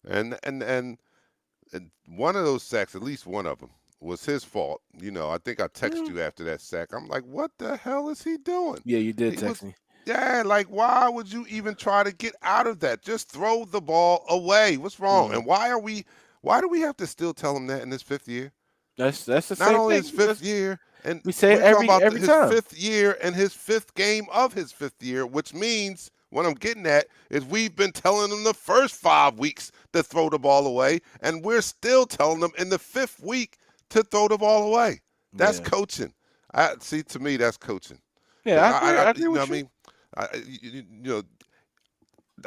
And one of those sacks, at least one of them, was his fault. I think I texted
Mm.
you after that sack. I'm like, what the hell is he doing?
Yeah, you did
He
text
was,
me.
yeah, like, why would you even try to get out of that? Just throw the ball away. What's wrong?
Hmm.
And why do we have to still tell him that in his fifth year?
That's the
Not
same
only his
thing.
fifth year, and
We say it
we're talking about
every
his
time.
fifth year and his fifth game of his fifth year, which means what I'm getting at is we've been telling them the first 5 weeks to throw the ball away, and we're still telling them in the fifth week to throw the ball away. That's
Yeah,
coaching. I see. To me, that's coaching.
yeah,
Because
I agree. I agree
what
with
I
you.
mean,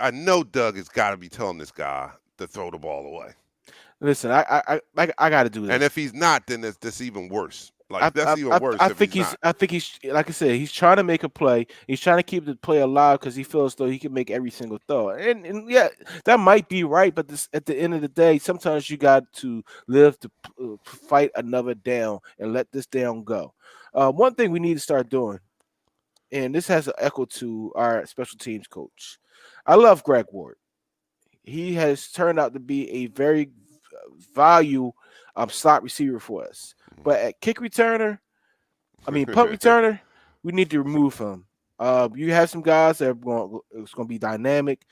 I know Doug has got to be telling this guy to throw the ball away,
Listen, I got to do
and
this.
if he's not, then that's even worse. Like that's even worse
I
if
think
he's not.
he's like I said, he's trying to make a play. He's trying to keep the play alive because he feels though he can make every single throw. And yeah, that might be right, but at the end of the day, sometimes you got to live to fight another down and let this down go. One thing we need to start doing, and this has an echo to our special teams coach. I love Greg Ward. He has turned out to be a very value slot receiver for us. But at kick returner, I mean punt returner, we need to remove him. You have some guys that are going. It's going to be dynamic.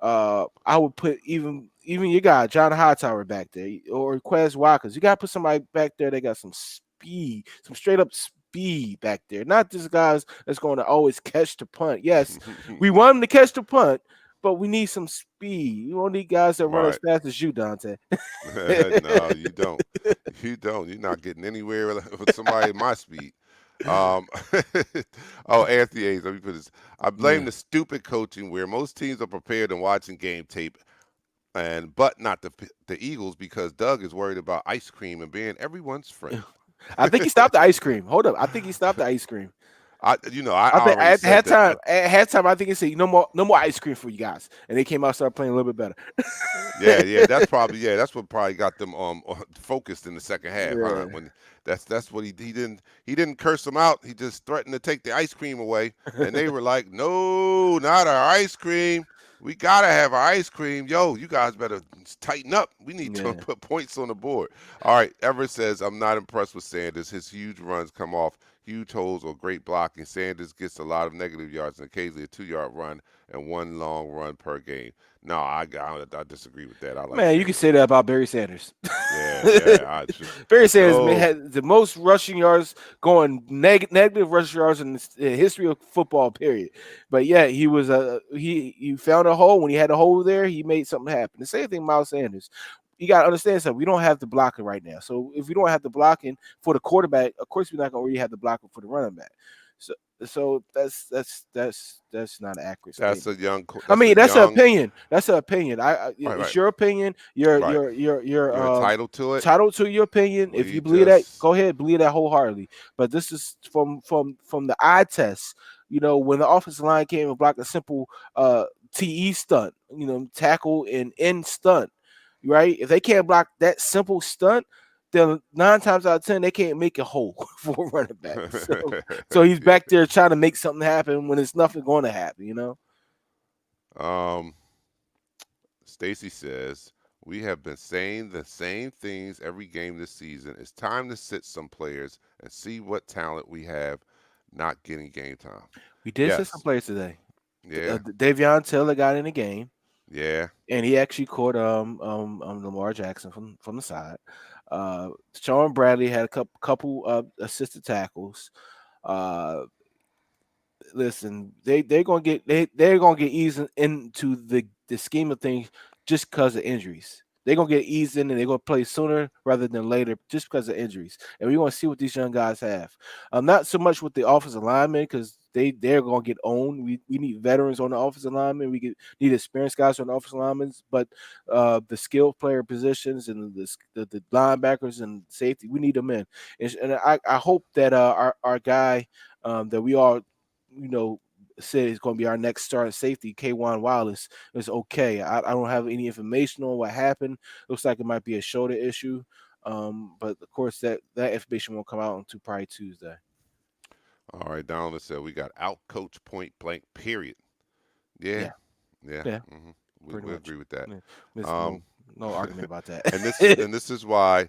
I would put even your guy John Hightower back there or Quez Watkins. You got to put somebody back there that got some speed, some straight up speed back there. Not just guys that's going to always catch the punt. Yes, we want them to catch the punt, but we need some speed. You don't need guys that run as
Right.
fast as you, Dante.
No, you don't. You don't. You're not getting anywhere with somebody my speed. Um, oh, Anthony Hayes, let me put this. I blame
Yeah.
the stupid coaching where most teams are prepared and watching game tape, but not the Eagles because Doug is worried about ice cream and being everyone's friend.
I think he stopped the ice cream. Hold up. I think he stopped the ice cream.
I
I think
already said that.
at halftime, I think he said, no more ice cream for you guys. And they came out and started playing a little bit
Yeah,
better.
yeah, that's what probably got them focused in the second half, huh?
Yeah.
When that's what he didn't curse them out. He just threatened to take the ice cream away, and they were like, "No, not our ice cream. We gotta have our ice cream. Yo, you guys better tighten up. We need to
Yeah.
put points on the board." All right, Everett says, "I'm not impressed with Sanders. His huge runs come off huge holes or great blocking. Sanders gets a lot of negative yards and occasionally a 2-yard run and one long run per game. No, I disagree with that. I like
Man, you can
Sanders.
say that about Barry Sanders.
Yeah, yeah.
Barry Sanders
So
had the most rushing yards, going negative rushing yards in the history of football. Period. But yeah, he was he found a hole. When he had a hole there, he made something happen. The same thing, Miles Sanders. You got to understand something. We don't have the blocking right now. So if we don't have the blocking for the quarterback, of course we're not going to really have the blocking for the running back. So that's not an accurate
that's
statement.
a young.
I
That's a
mean, that's an
young.
opinion. That's an opinion.
Right,
It's
right,
your opinion. You're
right. You're entitled to it.
entitled to your opinion. If
We
you believe that,
just
go ahead, believe that wholeheartedly. But this is from the eye test. When the offensive line came and blocked a simple TE stunt, tackle and end stunt, right? If they can't block that simple stunt, then 9 times out of 10 they can't make a hole for a running back. So he's
Yeah.
back there trying to make something happen when it's nothing going to happen.
Um, Stacy says, we have been saying the same things every game this season. It's time to sit some players and see what talent we have not getting game time.
We did sit some
Yes.
players today.
Yeah.
Davion Taylor got in the game,
Yeah.
and he actually caught Lamar Jackson from the side. Sean Bradley had a couple assisted tackles. Uh, Listen, they're gonna get eased into the scheme of things just because of injuries. They're gonna get eased in and they're gonna play sooner rather than later just because of injuries. And we want to see what these young guys have. Not so much with the offensive linemen because they're gonna get owned. We need veterans on the offensive linemen. Need experienced guys on the offensive linemen, but the skill player positions and the linebackers and safety, we need them in. And I hope that our guy that we all said is going to be our next starting safety, K'Wan Wallace, is okay. I don't have any information on what happened. Looks like it might be a shoulder issue. But of course that information won't come out until probably Tuesday.
All right. Donovan said we got out coach point blank. Period. Yeah.
Yeah,
Yeah.
yeah, pretty
We
much.
agree with that.
Yeah. There's
Um,
no argument about that.
and this is why.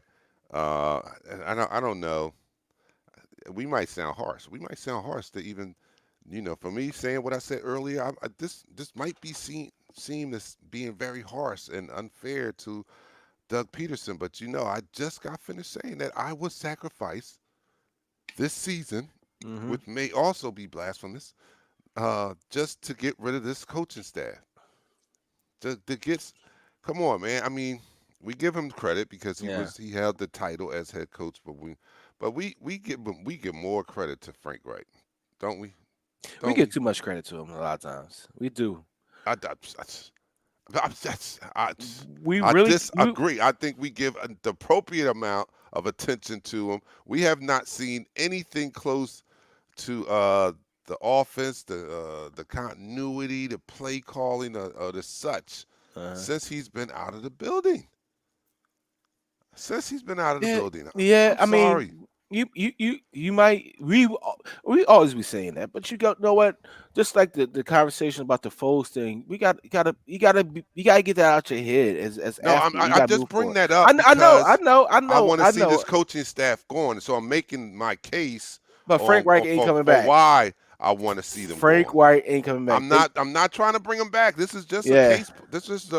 And I don't know. We might sound harsh. We might sound harsh to even, for me saying what I said earlier. This might be seem as being very harsh and unfair to Doug Peterson. But I just got finished saying that I would sacrifice this season,
Hmm.
which may also be blasphemous, just to get rid of this coaching staff. To get, come on, man. I mean, we give him credit because
Yeah,
he held the title as head coach, but we give more credit to Frank Wright, don't we?
we
Don't
give
we?
too much credit to him a lot of times. We do.
I, I, that's,
We
I
really we
disagree. I think we give the appropriate amount of attention to him. We have not seen anything close to the offense, the continuity, the play calling, or the such
uh,
since he's been out of the building. Since he's been out of the
yeah,
building,
yeah.
I'm
I
sorry.
mean, you might we always be saying that, but know what? Just like the conversation about the Foles thing, you gotta get that out your head as
No,
athlete. We
I
gotta
just
move
bring
forward.
that up
I know,
because I want to
I
see
know.
this coaching staff going. So I'm making my case
But Frank Reich ain't coming
for
back.
why I want to see them
Frank
going.
White ain't coming back.
I'm not trying to bring them back. This is just a
Yeah.
case. This is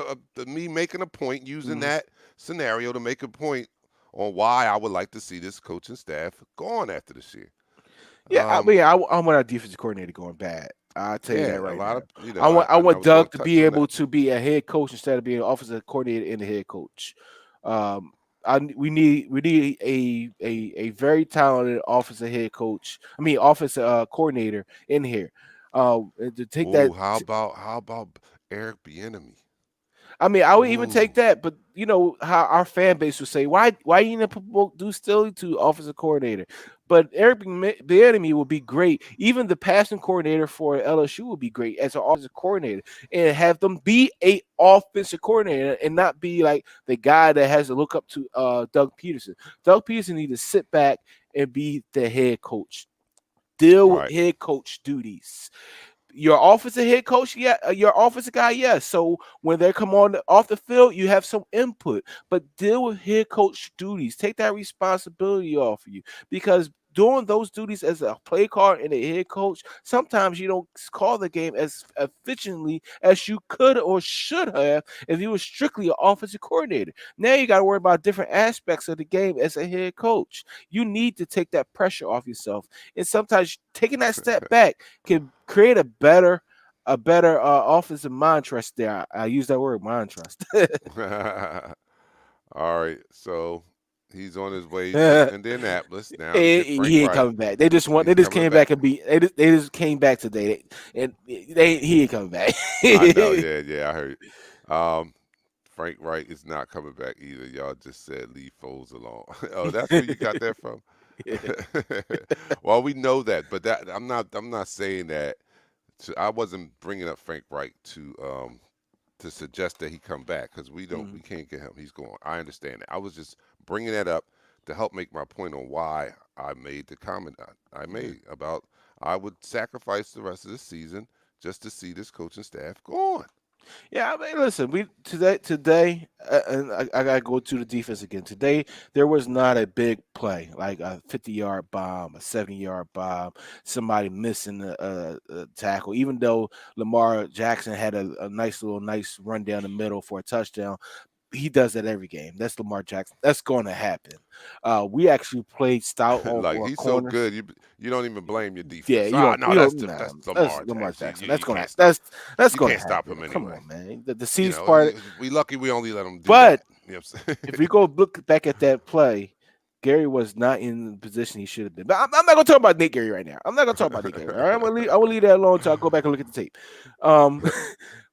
me making a point using
Mhm.
that scenario to make a point on why I would like to see this coaching staff going after this year.
Yeah, I
Um,
mean, I want our defensive coordinator going bad. I'll tell you
yeah,
that
a
right
lot
now.
of
I
I
want
was going
Doug
to
to
touch
be
on that.
able to be a head coach instead of being an offensive coordinator and the head coach. Um, we need a very talented offensive head coach. I mean, offensive coordinator in here. To take that.
Ooh, how about Eric Bieniemy?
I mean, I would even
Ooh,
take that, but you know how our fan base would say, why you didn't promote Deuce Stilly to offensive coordinator? But Eric Bieniemy would be great. Even the passing coordinator for LSU would be great as an offensive coordinator, and have them be a offensive coordinator and not be like the guy that has to look up to Doug Peterson. Doug Peterson needs to sit back and be the head coach. Deal with
right.
head coach duties. Your offensive head coach, yeah, your offensive guy, yes. So when they come on off the field, you have some input, but deal with head coach duties. Take that responsibility off of you because doing those duties as a play caller and a head coach, sometimes you don't call the game as efficiently as you could or should have if you were strictly an offensive coordinator. Now you got to worry about different aspects of the game as a head coach. You need to take that pressure off yourself, and sometimes taking that step back can create a better offensive mind trust. There, I use that word, mind trust.
All right, so he's on his way to
he,
Indianapolis now to get Frank
he ain't
Wright.
coming back. They just want. They
He's
just
coming
came
back.
back and beat. They just came back today, and he ain't coming back.
I know, yeah, I heard. Um, Frank Wright is not coming back either. Y'all just said leave Foles alone. Oh, that's where you got that from. Well, we know that, but that I'm not saying that. I wasn't bringing up Frank Wright to suggest that he come back because we
Mhm.
can't get him. He's gone. I understand that. I was just bringing that up to help make my point on why I made the comment I
Yeah.
made about I would sacrifice the rest of the season just to see this coaching staff gone.
Yeah, I mean, listen, we today, and I gotta go to the defense again. Today, there was not a big play like a 50-yard bomb, a 70-yard bomb, somebody missing a tackle. Even though Lamar Jackson had a nice run down the middle for a touchdown, he does that every game. That's Lamar Jackson. That's going to happen. We actually played stout on
Like
our
he's so
corners.
good, you don't even blame your
Yeah,
defense.
you
Ah,
don't.
no,
You
that's
don't. Nah,
that's
that's
Lamar
Lamar
Jackson.
Jackson.
You
That's gonna.
can't stop.
That's
You
gonna
can't stop him
happen. Come
anyway.
on, man. The
You
C's
know,
part.
we lucky we only let him do
But
that. You know what I'm saying?
if we go look back at that play, Gary was not in the position he should have been. But I'm not gonna talk about Nick Gary right now. I'm not gonna talk about Nick Gary. All right? I will leave that alone until I go back and look at the tape. Um,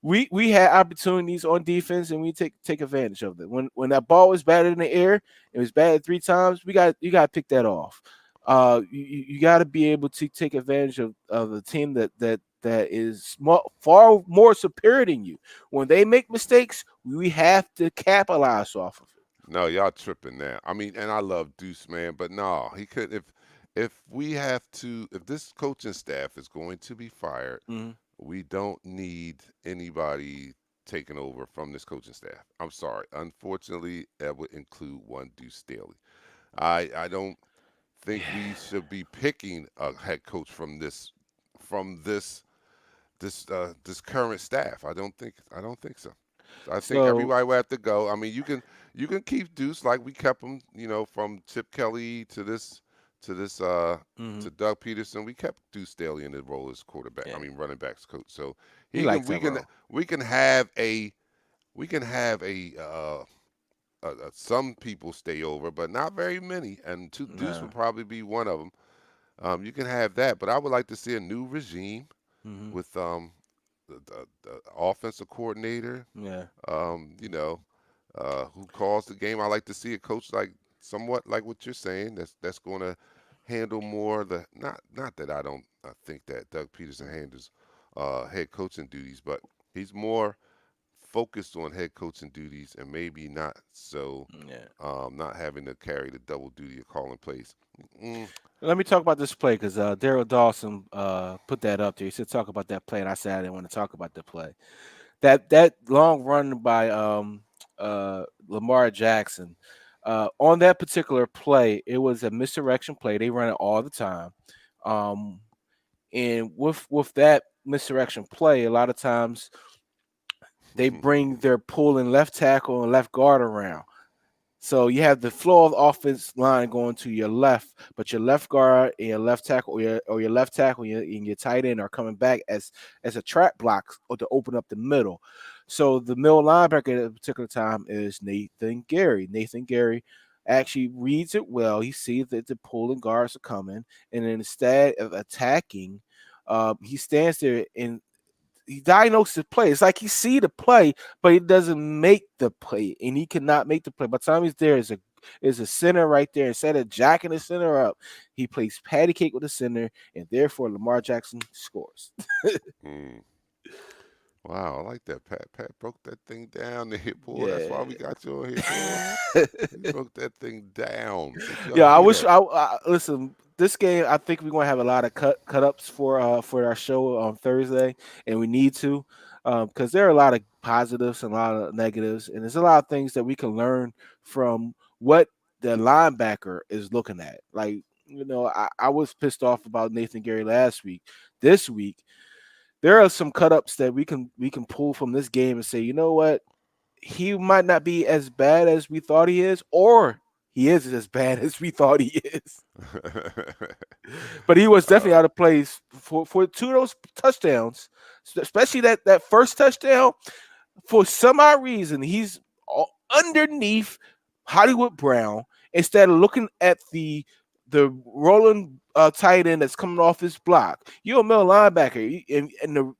we had opportunities on defense and we take advantage of it. When that ball was batted in the air, it was batted 3 times. You got to pick that off. You got to be able to take advantage of a team that is far more superior than you. When they make mistakes, we have to capitalize off of it.
No, y'all tripping now. I mean, and I love Deuce, man, but no, he could if we have to if this coaching staff is going to be fired,
Mhm.
we don't need anybody taking over from this coaching staff. I'm sorry. Unfortunately, that would include one Deuce Staley. I don't think we should be picking a head coach from this current staff. I don't think so. So I think
So,
everybody will have to go. I mean, you can keep Deuce like we kept him, from Chip Kelly to this to
mhm,
Doug Peterson. We kept Deuce Staley in the role as quarterback. I
yeah,
mean, running backs coach. So
he
he can
likes
we
that
can
role.
we can have a we can have some people stay over, but not very many. And Deuce
Yeah.
would probably be one of them. You can have that, but I would like to see a new regime
Hmm.
with the offensive coordinator,
Yeah.
who calls the game. I like to see a coach like somewhat like what you're saying. That's going to handle more the not that I don't think that Doug Peterson handles head coaching duties, but he's more focused on head coaching duties and maybe not so
Yeah.
not having to carry the double duty of calling plays. Mm,
Let me talk about this play because Daryl Dawson put that up there. He said talk about that play, and I said I didn't want to talk about the play. That long run by Lamar Jackson. On that particular play, it was a misdirection play. They run it all the time. Um, and with that misdirection play, a lot of times they bring their pulling left tackle and left guard around. So you have the flow of the offense line going to your left, but your left guard and your left tackle or your left tackle and your tight end are coming back as a trap block or to open up the middle. So the middle linebacker at a particular time is Nathan Gary. Nathan Gary actually reads it well. He sees that the pulling guards are coming, and instead of attacking, he stands there and he diagnosed the play. It's like he see the play, but he doesn't make the play, and he cannot make the play. By the time he's there, is a center right there. Instead of jacking the center up, he plays patty cake with the center, and therefore Lamar Jackson scores.
mm. Wow, I like that. Pat broke that thing down there, boy. That's
Yeah.
why we got you on here, boy. He broke that thing down. Did y'all
Yeah, I
hear
wish
that?
I listen. This game, I think we're gonna have a lot of cut ups for our show on Thursday, and we need to, because there are a lot of positives and a lot of negatives, and there's a lot of things that we can learn from what the linebacker is looking at. Like I was pissed off about Nathan Gary last week. This week, there are some cut ups that we can pull from this game and say, you know what, he might not be as bad as we thought he is, or he is as bad as we thought he is. But he was definitely out of place for two of those touchdowns, especially that first touchdown. For some odd reason, he's underneath Hollywood Brown instead of looking at the rolling tight end that's coming off his block. You're a middle linebacker, and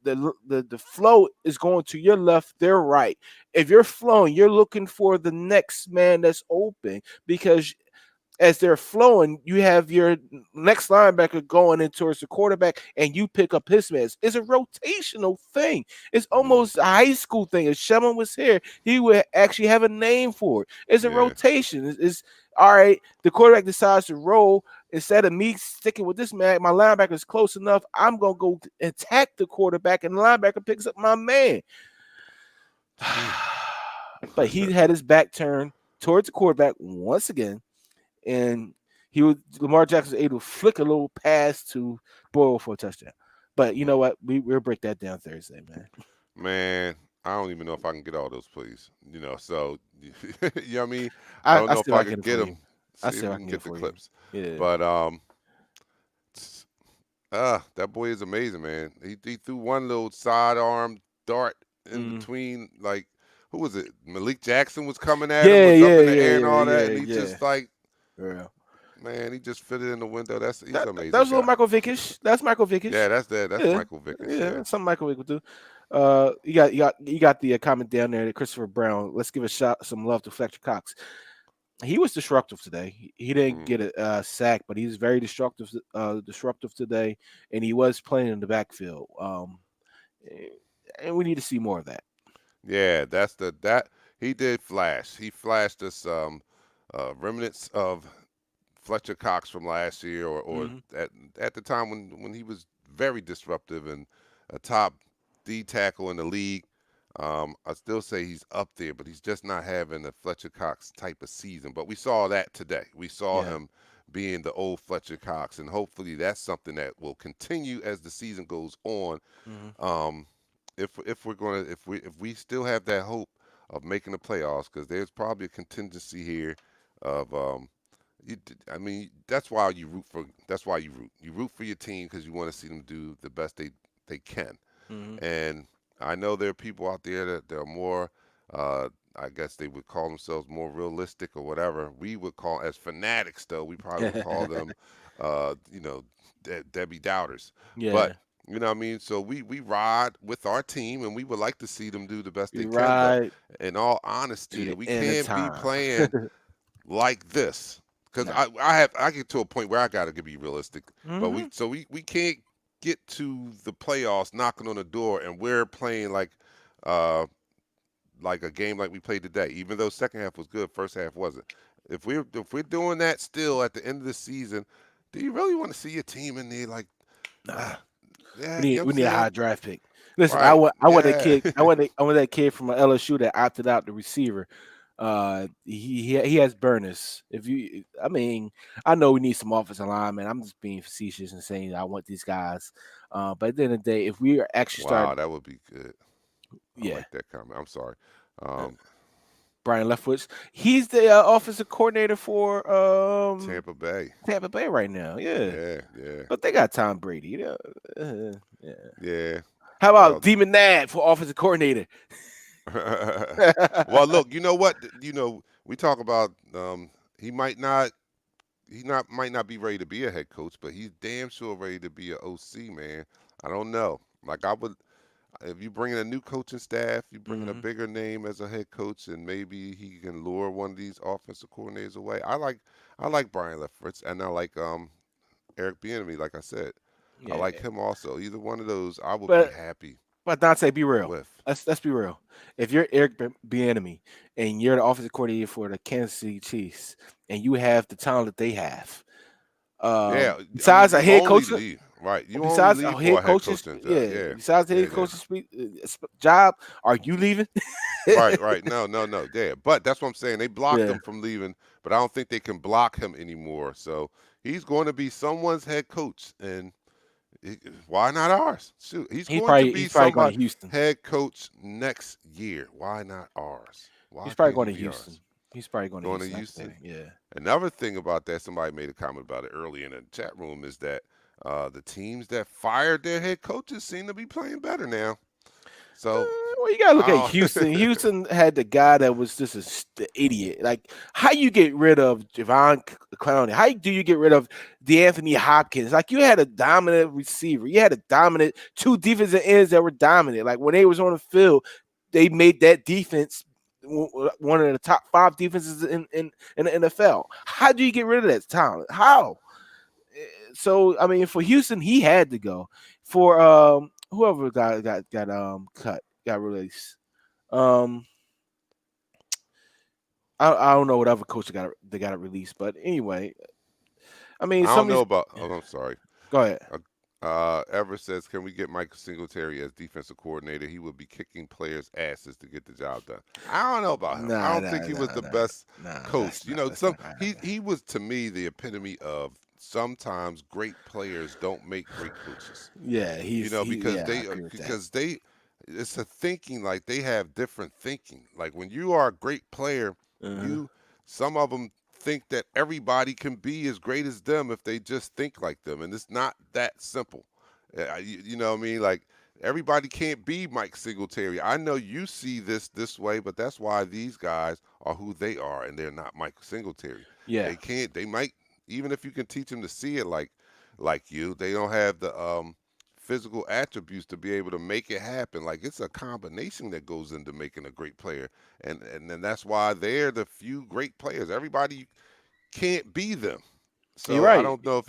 the flow is going to your left, their right. If you're flowing, you're looking for the next man that's open, because as they're flowing, you have your next linebacker going in towards the quarterback, and you pick up his man. It's a rotational thing. It's almost a high school thing. If Sherman was here, he would actually have a name for it. It's a rotation. It's all right. The quarterback decides to roll. Instead of me sticking with this man, my linebacker is close enough. I'm going to go attack the quarterback, and the linebacker picks up my man. But he had his back turned towards the quarterback once again. And Lamar Jackson was able to flick a little pass to Boyle for a touchdown. But you know what? We'll break that down Thursday, man.
Man, I don't even know if I can get all those plays. So you know what I mean? I don't know if I can get them.
I still
can get the clips.
Yeah.
But that boy is amazing, man. He threw one little sidearm dart in between, like, who was it? Malik Jackson was coming at him, was up in the air and all that, and he just like, man, he just fit it in the window. He's amazing.
That was a little Michael Vickish. That's Michael Vickish.
Yeah, that's Michael Vickish.
Yeah, something Michael Vick would do. You got the comment down there, Christopher Brown. Let's give some love to Fletcher Cox. He was disruptive today. He didn't get a sack, but he was very disruptive today, and he was playing in the backfield. And we need to see more of that.
Yeah, he did flash. He flashed us remnants of Fletcher Cox from last year, or at the time when he was very disruptive and a top D tackle in the league. I still say he's up there, but he's just not having a Fletcher Cox type of season. But we saw that today. We saw him being the old Fletcher Cox, and hopefully that's something that will continue as the season goes on. If we still have that hope of making the playoffs, because there's probably a contingency here of that's why you root for. That's why you root. You root for your team because you want to see them do the best they can. And I know there are people out there that are more, I guess they would call themselves more realistic or whatever. We would call, as fanatics, though, we probably would call them, Debbie Doubters.
Yeah.
But, you know what I mean? So we ride with our team, and we would like to see them do the best they can.
But
in all honesty, we can't be playing like this. Because I get to a point where I got to be realistic. But we can't get to the playoffs knocking on the door, and we're playing like a game like we played today. Even though second half was good, first half wasn't. If we're doing that still at the end of the season, do you really want to see your team in there like?
Nah.
We
need a high draft pick. Listen, right. I want that kid. I want that kid from LSU that opted out, the receiver. He has burners. I know we need some offensive linemen. I'm just being facetious and saying I want these guys. But at the end of the day, if we are actually starting,
that would be good. I like that comment. I'm sorry.
Brian Leftwich, he's the offensive coordinator for
Tampa Bay.
Tampa Bay right now.
Yeah.
But they got Tom Brady.
Yeah.
How about Demon Nab for offensive coordinator?
Well, look, you know what? We talk about he might not be ready to be a head coach, but he's damn sure ready to be an OC, man. I don't know. Like, I would, if you bring in a new coaching staff, you bring in a bigger name as a head coach, and maybe he can lure one of these offensive coordinators away. I like Brian Leftwich, and I like Eric Bieniemy, like I said. Yeah. I like him also. Either one of those, I would be happy.
But Dante, be real. Let's be real. If you're Eric Bieniemy and you're the offensive coordinator for the Kansas City Chiefs, and you have the talent that they have, besides a head coach,
right?
Besides a head coach, besides the head coach's job, are you leaving?
Right. No. Yeah, but that's what I'm saying. They blocked him from leaving but I don't think they can block him anymore. So he's going to be someone's head coach, and why not ours? Shoot, he's going to be
He's probably going to
somebody's
Houston.
head coach next year. Why not ours? Why
He's probably
can't
going
he
to
be
Houston.
ours?
He's probably going
Going
to
to
Houston.
Houston?
Yeah.
Another thing about that, somebody made a comment about it early in the chat room, is that the teams that fired their head coaches seem to be playing better now. So
Well, you gotta look
I
at
don't-
Houston. Houston had the guy that was just the idiot. Like, how you get rid of Javon Clowney? How do you get rid of DeAnthony Hopkins? Like, you had a dominant receiver. You had a dominant two defensive ends that were dominant. Like, when they was on the field, they made that defense one of the top 5 defenses in the NFL. How do you get rid of that talent? How? So, I mean, for Houston, he had to go. For whoever got cut, got released. I don't know what other coach they got it released, but anyway, I mean,
I don't know about. Oh, I'm sorry.
Go ahead.
Everett says, can we get Mike Singletary as defensive coordinator? He would be kicking players' asses to get the job done. I don't know about him. I don't think he was the best coach. He was, to me, the epitome of sometimes great players don't make great coaches.
Yeah,
because it's a thinking, like they have different thinking. Like when you are a great player, some of them think that everybody can be as great as them if they just think like them, and it's not that simple. You know what I mean? Like everybody can't be Mike Singletary. I know you see this way, but that's why these guys are who they are, and they're not Mike Singletary.
Yeah,
they might, even if you can teach them to see it like you, they don't have the physical attributes to be able to make it happen. Like it's a combination that goes into making a great player, and then that's why they're the few great players. Everybody can't be them. So
you're right.
I don't know if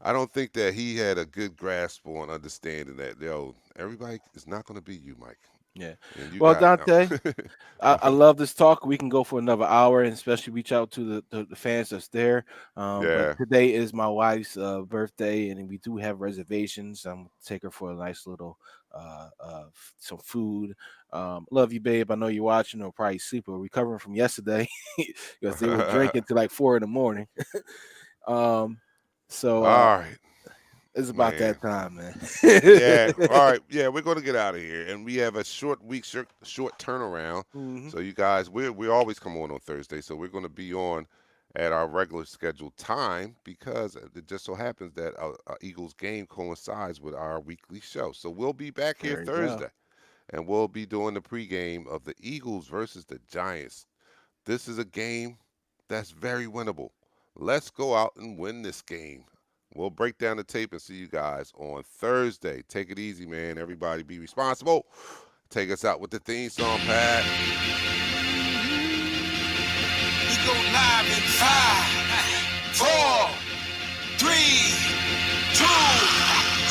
I don't think that he had a good grasp on understanding that everybody is not going to be you, Mike.
Yeah.
Well,
Dante, I love this talk. We can go for another hour, and especially reach out to the fans that's there. But today is my wife's birthday, and we do have reservations. I'm gonna take her for a nice little some food. Love you, babe. I know you're watching or probably sleep or recovering from yesterday because they were drinking till like 4 a.m. So
all right.
It's about that time, man.
Yeah. All right. Yeah, we're going to get out of here, and we have a short turnaround.
Mm-hmm.
So you guys, we always come on Thursday, so we're going to be on at our regular scheduled time because it just so happens that our Eagles game coincides with our weekly show. So we'll be back here Thursday, and we'll be doing the pregame of the Eagles versus the Giants. This is a game that's very winnable. Let's go out and win this game. We'll break down the tape and see you guys on Thursday. Take it easy, man. Everybody be responsible. Take us out with the theme song, Pat.
We go live in 5, 4, 3, 2.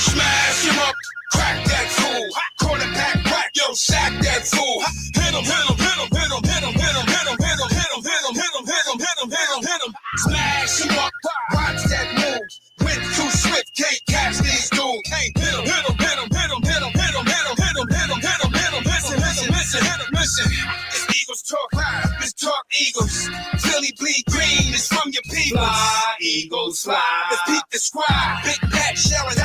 Smash him up, crack that fool. Quarterback crack, yo, sack that fool. Hit him, hit him, hit him, hit him, hit him, hit him, hit him, hit him, hit him, hit him, hit him, hit him, hit him, hit him, hit him. Smash him up, watch that move. Went too swift, can't catch these dudes. Can't hit him, hit him, hit him, hit him, hit him, hit him, hit him, hit him, hit him, hit him, hit him, listen, listen, listen, hit him, listen. It's Eagles talk high, let's talk Eagles. Philly bleed green, it's from your people. Fly, Eagles fly. Let's beat the squad. Big Pat, Sharon